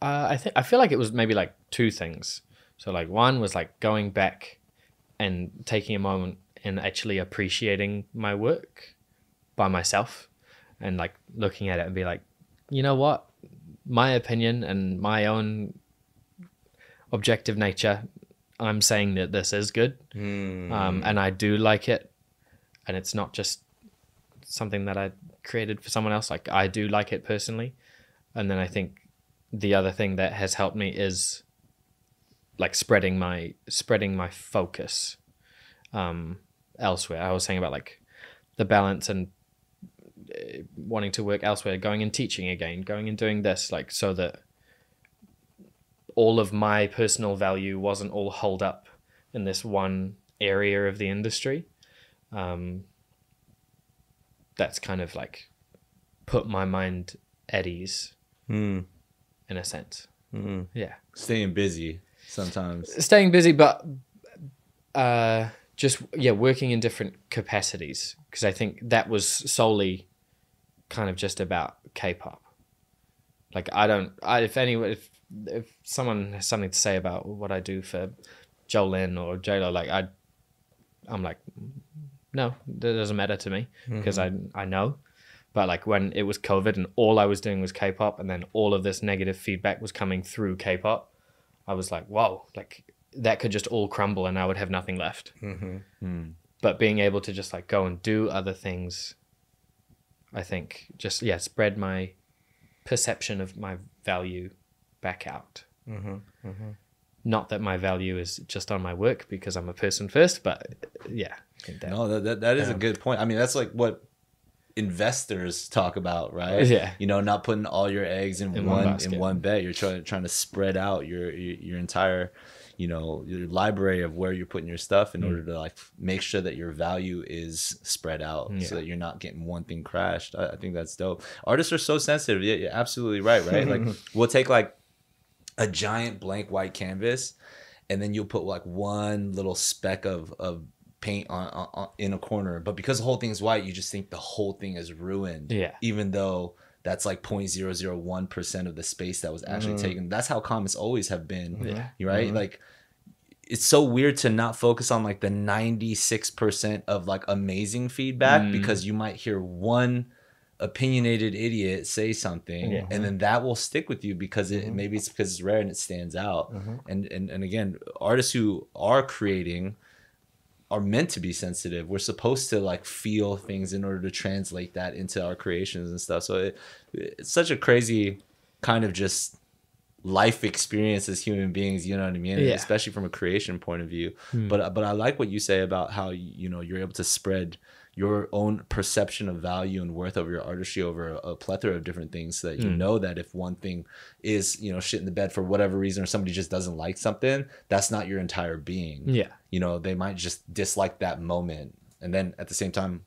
I feel like it was maybe like two things. So like one was like going back and taking a moment and actually appreciating my work by myself and like looking at it and be like, you know what, my opinion and my own objective nature, I'm saying that this is good, and I do like it, and it's not just something that I created for someone else. Like I do like it personally. And then I think the other thing that has helped me is like spreading my focus elsewhere. I was saying about like the balance and wanting to work elsewhere, going and teaching again, going and doing this, like, so that all of my personal value wasn't all holed up in this one area of the industry. That's kind of like put my mind at ease in a sense. Yeah. Staying busy sometimes. Staying busy, but just, working in different capacities. Because I think that was solely kind of just about K-pop. Like, if someone has something to say about what I do for Jolene or J-Lo, like, I'm like, no, that doesn't matter to me, because I know. But like when it was COVID and all I was doing was K-pop, and then all of this negative feedback was coming through K-pop, I was like, whoa, like that could just all crumble and I would have nothing left. But being able to just like go and do other things, I think just, spread my perception of my value back out. Not that my value is just on my work, because I'm a person first, but I think that. No, that is a good point. I mean, that's like what investors talk about, right? Yeah. You know, not putting all your eggs in one bet. You're trying to spread out your entire, you know, your library of where you're putting your stuff in order to like make sure that your value is spread out, so that you're not getting one thing crashed. I think that's dope. Artists are so sensitive. Yeah, you're absolutely right. Like we'll take like a giant blank white canvas, and then you'll put like one little speck of paint on in a corner, but because the whole thing is white, you just think the whole thing is ruined. Even though that's like 0.001% of the space that was actually taken. That's how comics always have been. Right? Like it's so weird to not focus on like the 96% of like amazing feedback, because you might hear one opinionated idiot say something, and then that will stick with you because maybe it's because it's rare and it stands out. And again, artists who are creating are meant to be sensitive. We're supposed to like feel things in order to translate that into our creations and stuff. So it's such a crazy kind of just life experience as human beings, you know what I mean? Especially from a creation point of view. But I like what you say about how, you know, you're able to spread your own perception of value and worth of your artistry over a plethora of different things, so that you know that if one thing is, you know, shit in the bed for whatever reason, or somebody just doesn't like something, that's not your entire being. You know, they might just dislike that moment, and then at the same time,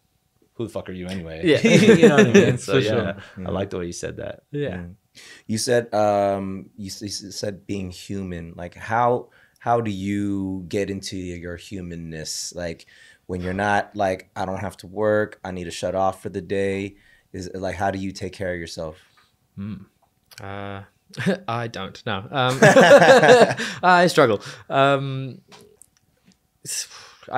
who the fuck are you anyway? You know what I mean? So sure. I like the way you said that. You said you said being human. Like how do you get into your humanness? Like when you're not like, I don't have to work, I need to shut off for the day. Is like, how do you take care of yourself? I don't know. I struggle. I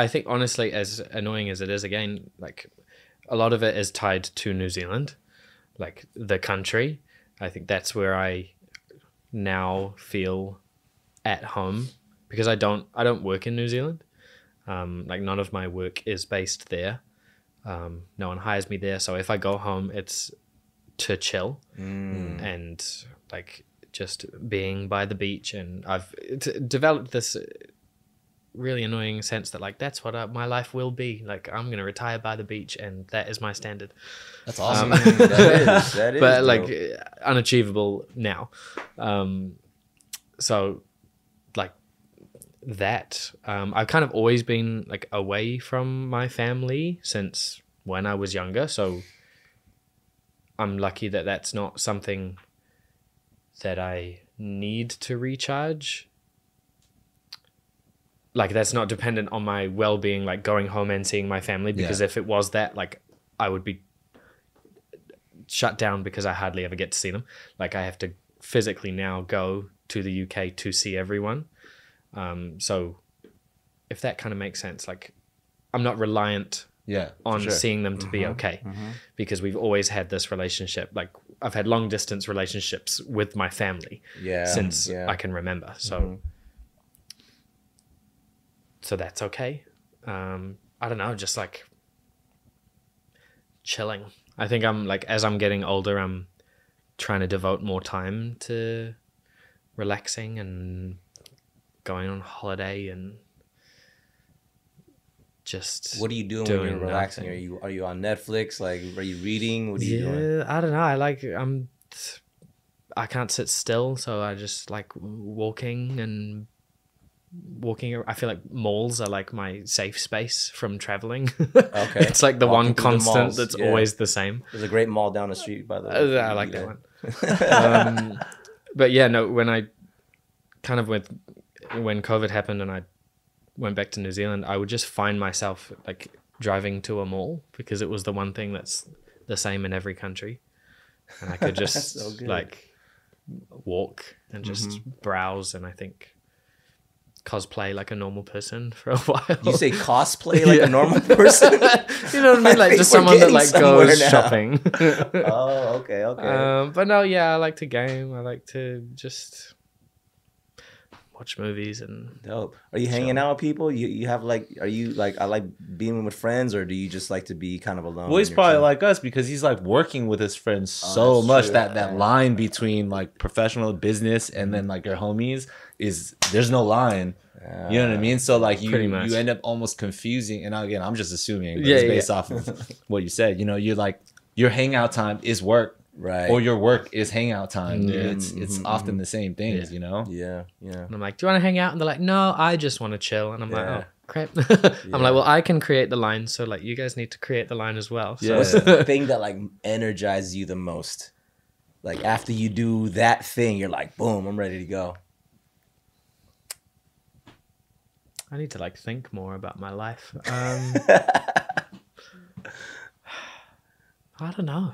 think honestly, as annoying as it is, again, like a lot of it is tied to New Zealand, like the country. I think that's where I now feel at home, because I don't work in New Zealand. Like none of my work is based there. No one hires me there. So if I go home, it's to chill and like just being by the beach. And I've developed this really annoying sense that like, that's what my life will be. Like I'm going to retire by the beach, and that is my standard. That's awesome. That is but dope. like unachievable now. So like that, I've kind of always been like away from my family since when I was younger. So I'm lucky that that's not something that I need to recharge. Like that's not dependent on my well-being, like going home and seeing my family, because if it was that, like I would be shut down because I hardly ever get to see them. Like I have to physically now go to the UK to see everyone. So if that kind of makes sense, like I'm not reliant on seeing them to be okay, because we've always had this relationship. Like I've had long distance relationships with my family since I can remember. So that's okay. I don't know, just like chilling. I think I'm like, as I'm getting older, I'm trying to devote more time to relaxing and going on holiday and just What are you doing when you're relaxing? Are you on Netflix? Like, are you reading? What are you doing? I don't know. I can't sit still, so I just like walking. I feel like malls are like my safe space from traveling. Okay. It's like the Walking one through the constant malls, that's yeah. always the same. There's a great mall down the street, by the way. I like that one. But yeah, no, when I kind of when COVID happened and I went back to New Zealand, I would just find myself like driving to a mall because it was the one thing that's the same in every country. And I could just so good. like walk and just browse, and I think cosplay like a normal person for a while. You say cosplay like a normal person? You know what I mean? Like just someone that like goes shopping. Oh, okay. But no, yeah, I like to game. I like to just watch movies and dope. Are you hanging out with people? You have like, are you like, I like being with friends, or do you just like to be kind of alone? Well, he's probably like us because he's like working with his friends so much true. that line between like professional business and then like your homies there's no line. You know what I mean? So like you end up almost confusing. And again, I'm just assuming, but it's based off of what you said. You know, you're like your hangout time is work. Right. Or your work is hangout time. It's often the same things, you know? Yeah. And I'm like, do you want to hang out? And they're like, no, I just want to chill. And I'm like, oh, crap. I'm like, well, I can create the line. So like, you guys need to create the line as well. So. What's the thing that like energizes you the most? Like after you do that thing, you're like, boom, I'm ready to go. I need to like think more about my life. I don't know.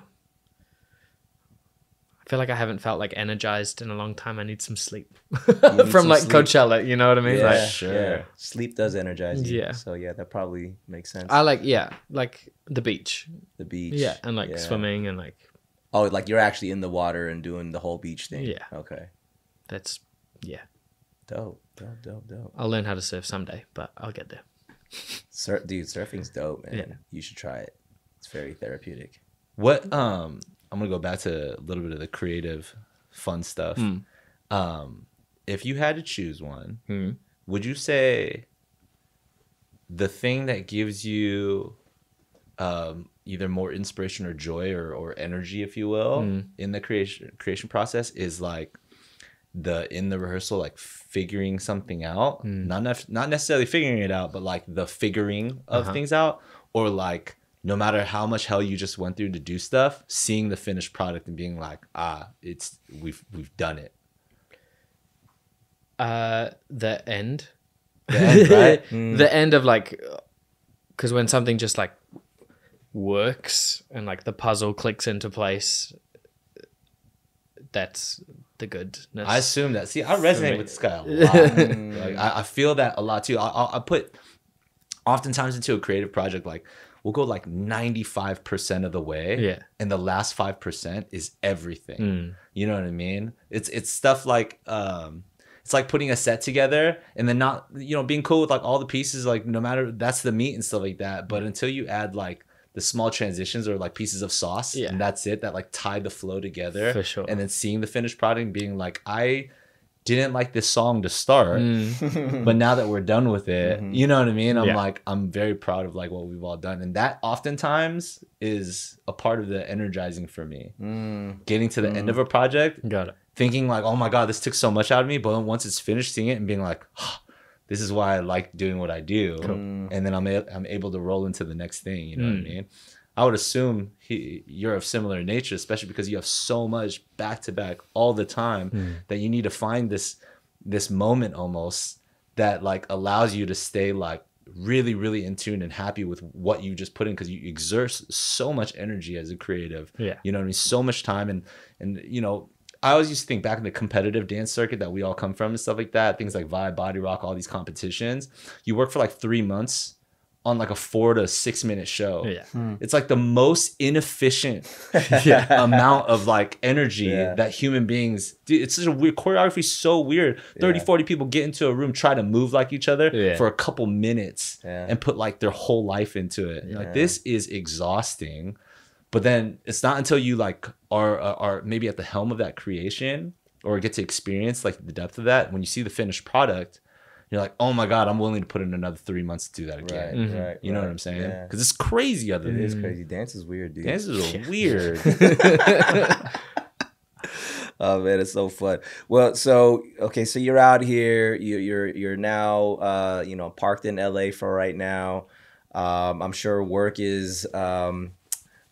I feel like I haven't felt like energized in a long time. I need some sleep from like sleep. Coachella. You know what I mean? Yeah, like, sure. Yeah. Sleep does energize you. Yeah. So yeah, that probably makes sense. I like like the beach. The beach. Yeah, and like swimming and like. Oh, like you're actually in the water and doing the whole beach thing. Yeah. Okay. That's dope. I'll learn how to surf someday, but I'll get there. Dude, surfing's dope, man. Yeah. You should try it. It's very therapeutic. What I'm gonna go back to a little bit of the creative, fun stuff. If you had to choose one, would you say the thing that gives you either more inspiration or joy or energy, if you will, in the creation process is like in the rehearsal, like figuring something out, not necessarily figuring it out, but like the figuring of things out, or like no matter how much hell you just went through to do stuff, seeing the finished product and being like, we've done it. The end, right? The end of like, because when something just like works and like the puzzle clicks into place, that's the goodness. I assume that. See, I resonate with this guy a lot. Like, I feel that a lot too. I put oftentimes into a creative project, like we'll go like 95% of the way, and the last 5% is everything. You know what I mean? It's stuff like it's like putting a set together and then not, being cool with like all the pieces, like no matter, that's the meat and stuff like that. But until you add like the small transitions or like pieces of sauce, and that's it, that like tie the flow together. For sure. And then seeing the finished product and being like, I didn't like this song to start, but now that we're done with it, you know what I mean? I'm like, I'm very proud of like what we've all done. And that oftentimes is a part of the energizing for me. Getting to the end of a project, got it, thinking like, oh my God, this took so much out of me. But then once it's finished, seeing it and being like, this is why I like doing what I do. Cool. And then I'm able to roll into the next thing. You know what I mean? I would assume you're of similar nature, especially because you have so much back to back all the time that you need to find this moment almost that like allows you to stay like really, really in tune and happy with what you just put in, because you exert so much energy as a creative. Yeah. You know what I mean? So much time. And I always used to think back in the competitive dance circuit that we all come from and stuff like that, things like Vibe, Body Rock, all these competitions. You work for like 3 months on like a 4 to 6 minute show. It's like the most inefficient amount of like energy that human beings do. It's such a weird choreography, so weird. 30, 40 people get into a room, try to move like each other for a couple minutes and put like their whole life into it. Like, this is exhausting. But then it's not until you like are maybe at the helm of that creation or get to experience like the depth of that, when you see the finished product, you're like, oh my God, I'm willing to put in another 3 months to do that again. Right. You know what I'm saying? Yeah. Because it's crazy other than It is crazy. Dance is weird, dude. Dances are weird. Oh man, it's so fun. Well, so okay, so you're out here. You're now parked in LA for right now. I'm sure work is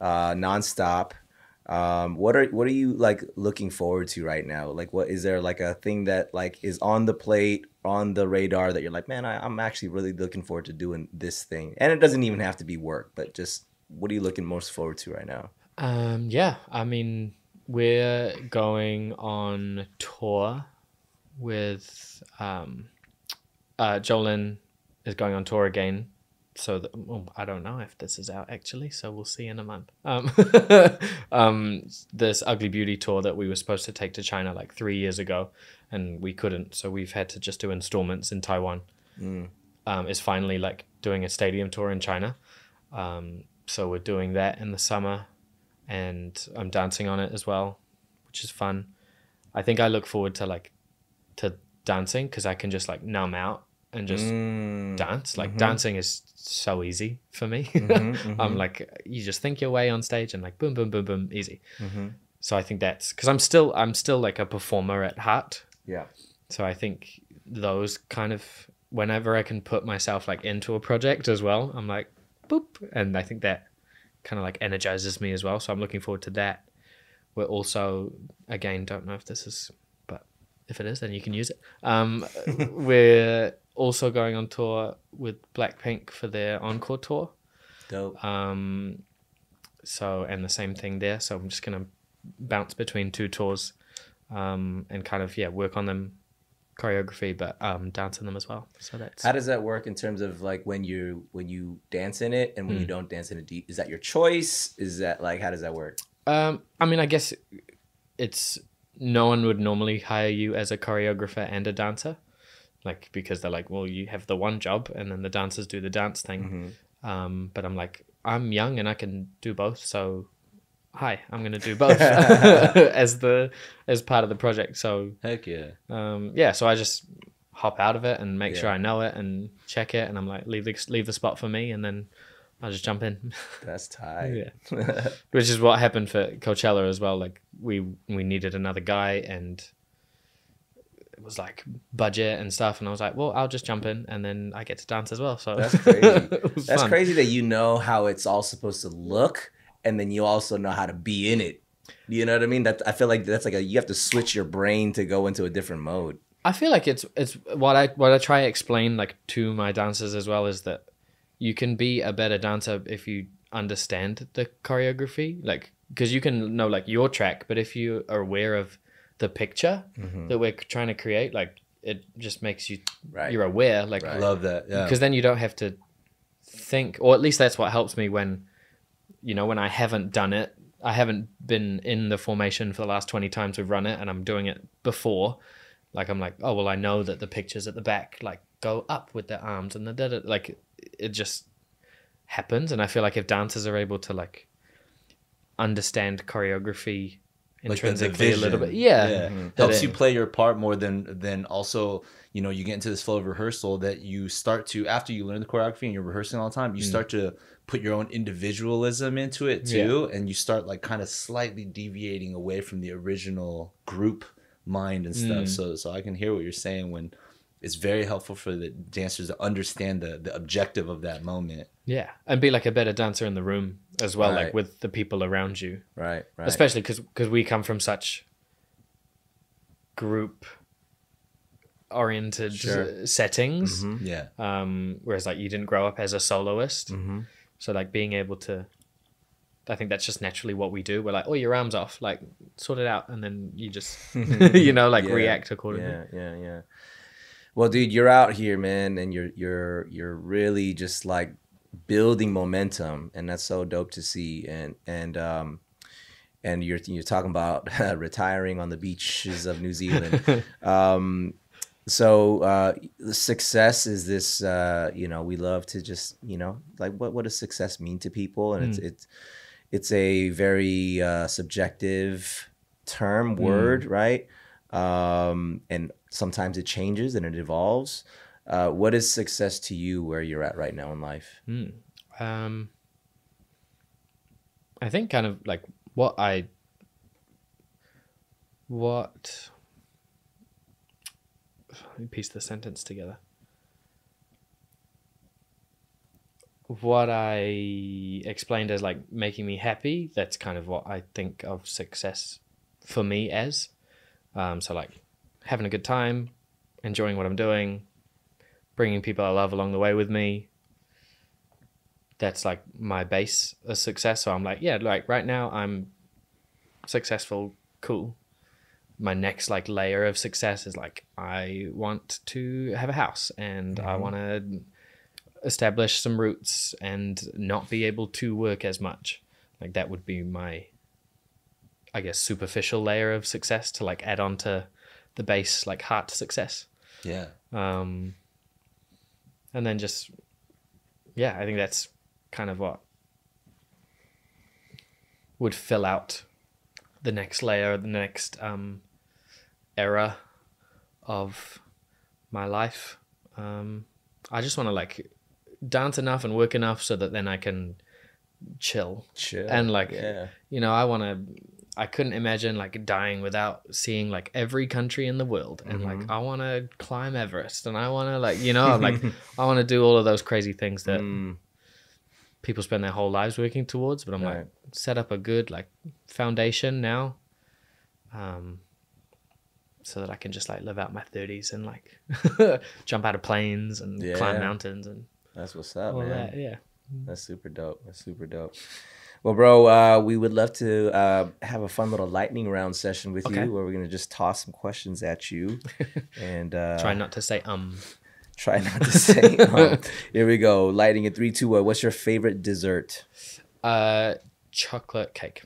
nonstop. What are you like looking forward to right now? Like, what is there like a thing that like is on the plate, on the radar that you're like, man, I'm actually really looking forward to doing this thing, and it doesn't even have to be work, but just what are you looking most forward to right now? Yeah, I mean, we're going on tour with Jolin is going on tour again. So I don't know if this is out actually, so we'll see in a month. This Ugly Beauty tour that we were supposed to take to China like 3 years ago, and we couldn't, so we've had to just do installments in Taiwan. Is finally like doing a stadium tour in China. So we're doing that in the summer, and I'm dancing on it as well, which is fun. I think I look forward to dancing because I can just like numb out and just dance. Like dancing is so easy for me. I'm like, you just think your way on stage and like boom, boom, boom, boom, easy. So I think that's because I'm still like a performer at heart. Yeah. So I think those kind of, whenever I can put myself like into a project as well, I'm like, boop. And I think that kind of like energizes me as well. So I'm looking forward to that. We're also, again, don't know if this is, but if it is, then you can use it. We're also going on tour with Blackpink for their encore tour. Dope. So, and the same thing there. So I'm just going to bounce between two tours and kind of, work on them choreography, but dance in them as well. So that's... How does that work in terms of like when you dance in it and when you don't dance in it? Is that your choice? Is that like, how does that work? I mean, I guess it's, no one would normally hire you as a choreographer and a dancer, like, because they're like, well, you have the one job and then the dancers do the dance thing. But I'm like, I'm young and I can do both. So hi, I'm going to do both as part of the project. So Heck yeah. So I just hop out of it and make sure I know it and check it. And I'm like, leave the spot for me. And then I'll just jump in. That's tight. Which is what happened for Coachella as well. Like we needed another guy and it was like budget and stuff. And I was like, well, I'll just jump in and then I get to dance as well. So that's crazy. That's fun. Crazy that you know how it's all supposed to look. And then you also know how to be in it. You know what I mean? That I feel like that's like you have to switch your brain to go into a different mode. I feel like it's what I try to explain like to my dancers as well is that you can be a better dancer if you understand the choreography, like because you can know like your track, but if you are aware of the picture that we're trying to create, like it just makes you you're aware. Like I love that, yeah. Because then you don't have to think, or at least that's what helps me when. You know, when I haven't done it, I haven't been in the formation for the last 20 times we've run it and I'm doing it before. Like, I'm like, oh, well, I know that the pictures at the back, like, go up with the arms and the like, it just happens. And I feel like if dancers are able to, like, understand choreography intrinsically like a little bit. Helps you play your part more than also, you know, you get into this flow of rehearsal that you start to, after you learn the choreography and you're rehearsing all the time, you start to put your own individualism into it too. And you start like kind of slightly deviating away from the original group mind and stuff. So I can hear what you're saying when it's very helpful for the dancers to understand the objective of that moment. Yeah. And be like a better dancer in the room as well, like with the people around you. Right. Especially because we come from such group oriented settings. Whereas like you didn't grow up as a soloist. So like being able to, I think that's just naturally what we do. We're like, oh, your arm's off, like sort it out. And then you just, you know, like react accordingly. Yeah. Well, dude, you're out here, man. And you're really just like building momentum. And that's so dope to see. And you're talking about retiring on the beaches of New Zealand. So the success is this, you know, we love to just, you know, like what does success mean to people? And it's a very subjective term, word, right? And sometimes it changes and it evolves. What is success to you where you're at right now in life? I think kind of like what let me piece the sentence together. What I explained as like making me happy, that's kind of what I think of success for me as. So like having a good time, enjoying what I'm doing, bringing people I love along the way with me. That's like my base of success. So I'm like, yeah, like right now I'm successful, cool. My next like layer of success is like I want to have a house and I want to establish some roots and not be able to work as much. Like that would be my, I guess, superficial layer of success to like add on to the base like heart success. Yeah. And then just, yeah, I think that's kind of what would fill out the next layer, the next era of my life. I just want to like dance enough and work enough so that then I can chill. And like, you know, I couldn't imagine like dying without seeing like every country in the world. And like, I want to climb Everest and I want to like, you know, I'm like, I want to do all of those crazy things that people spend their whole lives working towards. But I'm like, set up a good like foundation now. So that I can just like live out my 30s and like jump out of planes and climb mountains and that's what's up, all man. that. Yeah. That's super dope. That's super dope. Well, bro, we would love to have a fun little lightning round session with you where we're going to just toss some questions at you. And try not to say Try not to say Here we go. Lighting in 3, 2, 1. What's your favorite dessert? Chocolate cake.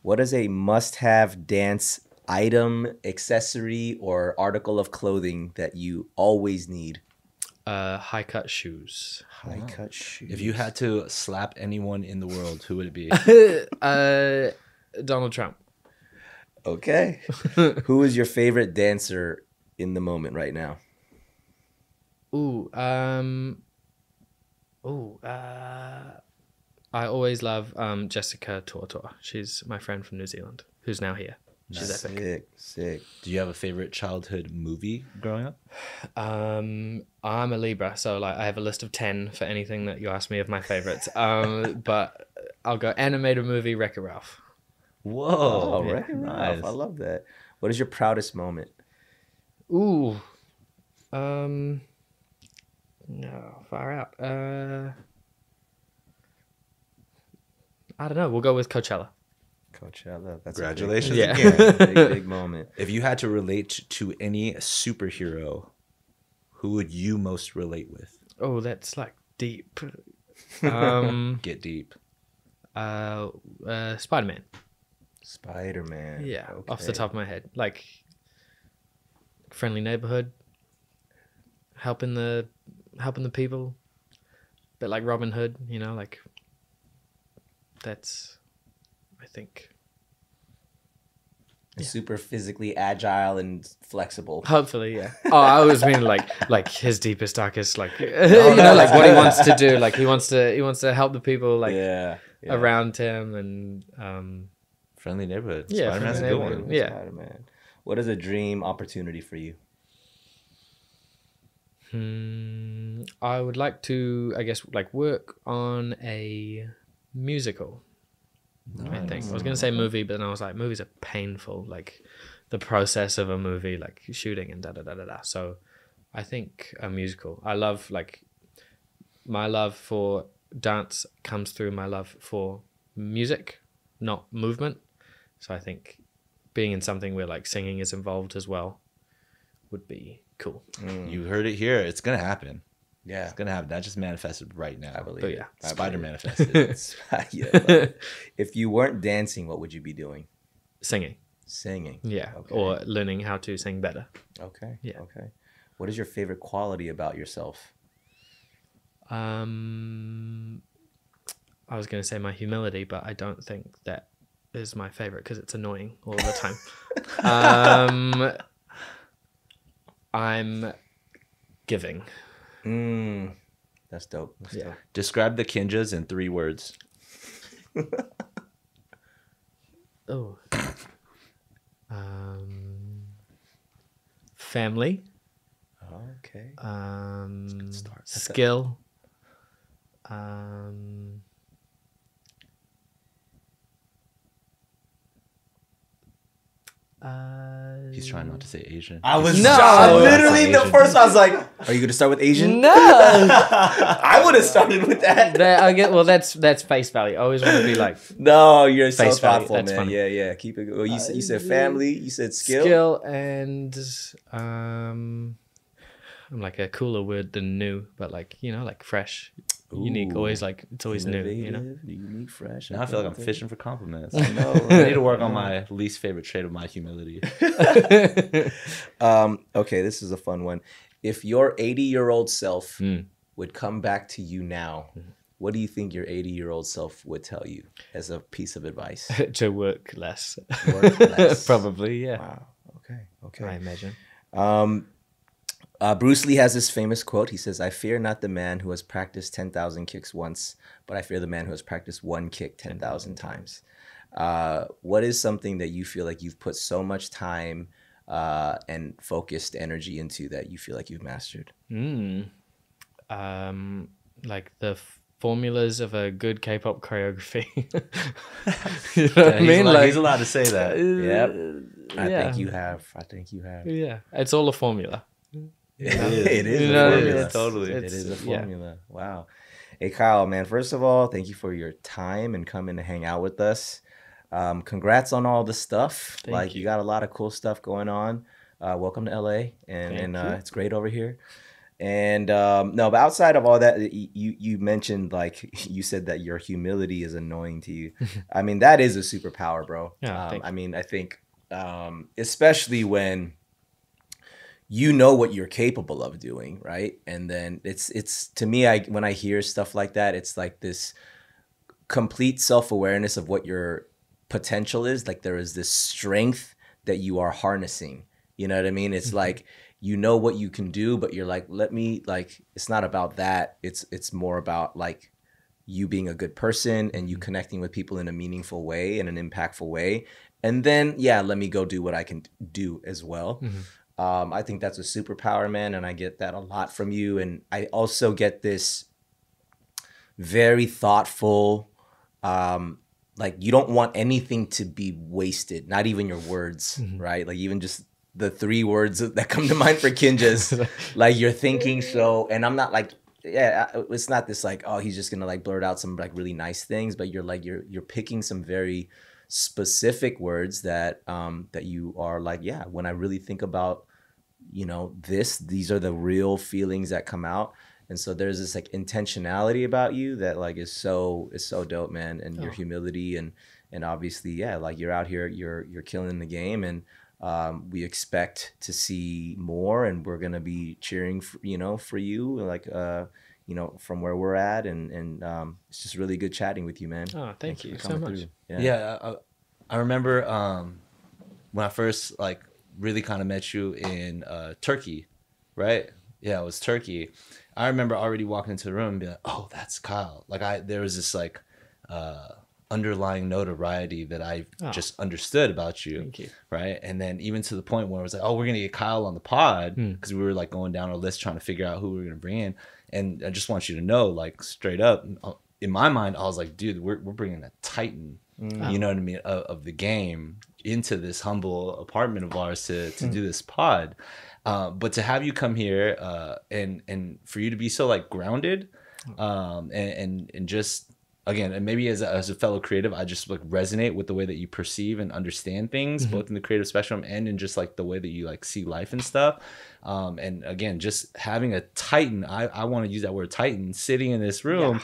What is a must-have dance item, accessory, or article of clothing that you always need? High cut shoes. High cut shoes. If you had to slap anyone in the world, who would it be? Donald Trump. Okay. Who is your favorite dancer in the moment right now? I always love Jessica Tortor. She's my friend from New Zealand who's now here. She's epic. Sick. Do you have a favorite childhood movie growing up? I'm a Libra, so like I have a list of 10 for anything that you ask me of my favorites. But I'll go animated movie Wreck-It Ralph. Whoa, yeah, Wreck-It Ralph. nice. I love that. What is your proudest moment? No, far out. I don't know. We'll go with Coachella. Coachella. That's Congratulations a again. big moment. If you had to relate to any superhero, who would you most relate with? Oh, that's like deep. Get deep. Spider-Man. Spider-Man. Yeah, Okay. off the top of my head. Like friendly neighborhood, helping the people. Bit like Robin Hood, you know, like that's, I think. Super physically agile and flexible. Hopefully, yeah. Oh, I was meaning like his deepest, darkest, like you know, like what he wants to do. Like he wants to help the people like around him and Friendly neighborhood. Yeah, Spider-Man's a friendly good neighborhood. one. Yeah. Spider-Man. What is a dream opportunity for you? I would like to, I guess, like work on a musical. I think I was gonna say movie, but then I was like, movies are painful. Like the process of a movie, like shooting and da da da da da. So I think a musical. I love like my love for dance comes through my love for music, not movement. So I think being in something where like singing is involved as well would be cool. You heard it here. It's going to happen. Yeah. It's going to happen. That just manifested right now. I believe But it. yeah. I Spider believe manifested. it. If you weren't dancing, what would you be doing? Singing. Singing. Yeah. Okay. Or learning how to sing better. Okay. Yeah. Okay. What is your favorite quality about yourself? I was going to say my humility, but I don't think that is my favorite because it's annoying all the time. I'm giving. That's dope. That's dope. Describe the Kinjaz in 3 words. Oh. Family. Okay. Good start. Skill. He's trying not to say Asian. I was No. literally the Asian. first one. I was like, "Are you gonna start with Asian?" No. I would have started with that. I get. Well, that's face value. I always want to be like No, you're so Face value, thoughtful, that's man. funny. Yeah. Keep it. Well, you said family. You said skill. skill and I'm like a cooler word than new, but like like fresh, unique. Ooh. Always like it's always new. Innovative, unique, fresh. Now I feel like I'm fishing for compliments. I know. I need to work on my least favorite trait of my humility. Okay, this is a fun one. If your 80-year-old self would come back to you now, what do you think your 80-year-old self would tell you as a piece of advice? To work less. Work less. Probably, yeah. Wow. Okay. I imagine. Bruce Lee has this famous quote. He says, "I fear not the man who has practiced 10,000 kicks once, but I fear the man who has practiced one kick 10,000 times." What is something that you feel like you've put so much time and focused energy into that you feel like you've mastered? Like the formulas of a good K-pop choreography. You know what I mean? He's allowed to say that. Yep. I yeah. think you have. Yeah, it's all a formula. It is You a know what I mean? formula. It's- Totally. It is a yeah. formula. Wow. Hey, Kyle, man, first of all, thank you for your time and coming to hang out with us. Congrats on all the stuff. Thank You got a lot of cool stuff going on. Welcome to LA, and Thank you. it's great over here. And no, but outside of all that, you mentioned, like, you said that your humility is annoying to you. I mean, that is a superpower, bro. Yeah, thank I mean, I think especially when you know what you're capable of doing, right? And then it's to me, when I hear stuff like that, it's like this complete self-awareness of what your potential is. Like, there is this strength that you are harnessing. You know what I mean? It's like, you know what you can do, but you're like, it's not about that. It's more about like you being a good person and you connecting with people in a meaningful way and an impactful way. And then, let me go do what I can do as well. I think that's a superpower, man. And I get that a lot from you. And I also get this very thoughtful, like, you don't want anything to be wasted, not even your words, right? Like, even just the 3 words that come to mind for Kinjaz, like, you're thinking so, and I'm not like, it's not this like, oh, he's just gonna like blurt out some like really nice things, but you're like, you're picking some very specific words that that you are like, when I really think about, these are the real feelings that come out. And so there's this like intentionality about you that like is so dope, man. And your humility and obviously, like, you're out here, you're killing the game, and we expect to see more, and we're gonna be cheering for you, like from where we're at, and it's just really good chatting with you, man. Oh, thank you for so coming much. through. I remember when I first like really kind of met you in Turkey, right? Yeah, it was Turkey. I remember already walking into the room and being like, oh, that's Kyle. Like, there was this like underlying notoriety that I just understood about you. Thank you. Right? And then even to the point where I was like, oh, we're going to get Kyle on the pod, because we were like going down our list trying to figure out who we were going to bring in. And I just want you to know, like, straight up, in my mind, I was like, dude, we're bringing a titan, you know what I mean, of the game into this humble apartment of ours to do this pod. But to have you come here and for you to be so like grounded and just, again, and maybe as a fellow creative, I just like resonate with the way that you perceive and understand things, both in the creative spectrum and in just like the way that you like see life and stuff. And again, just having a titan, I want to use that word titan, sitting in this room,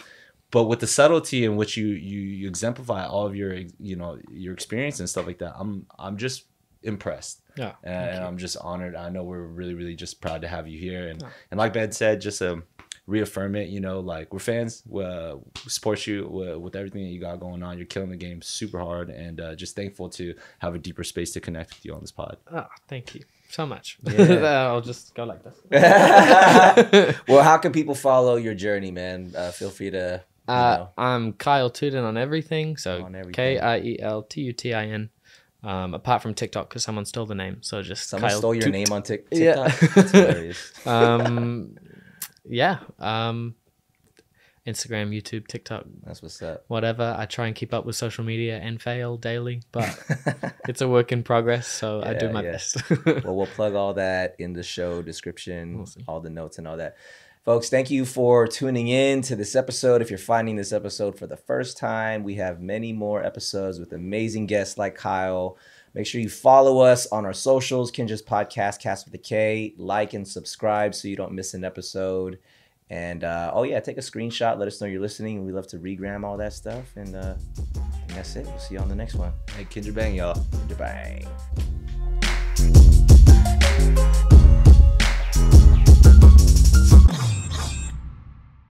but with the subtlety in which you exemplify all of your your experience and stuff like that. I'm just impressed. And I'm just honored. I know we're really, really just proud to have you here. And like Ben said, just a reaffirm it. You know, like we're fans. We support you with everything that you got going on. You're killing the game super hard, and just thankful to have a deeper space to connect with you on this pod. Oh, thank you so much. Yeah. I'll just go like this. Well, how can people follow your journey, man? Feel free to. I'm Kiel Tutin on everything. So On everything. Kiel Tutin. Apart from TikTok, because someone stole the name. So just Someone Kiel stole your Tut- name on TikTok. Yeah. That's hilarious. Yeah. Instagram, YouTube, TikTok, That's what's up. whatever. I try and keep up with social media and fail daily, but it's a work in progress. So I do my best. Well, we'll plug all that in the show description, all the notes and all that. Folks, thank you for tuning in to this episode. If you're finding this episode for the first time, we have many more episodes with amazing guests like Kyle. Make sure you follow us on our socials, KINJAZ Podcast, Cast with a K. Like and subscribe so you don't miss an episode. And, take a screenshot. Let us know you're listening. We love to regram all that stuff. And that's it. We'll see you on the next one. Hey, Kinjaz Bang, y'all. Goodbye.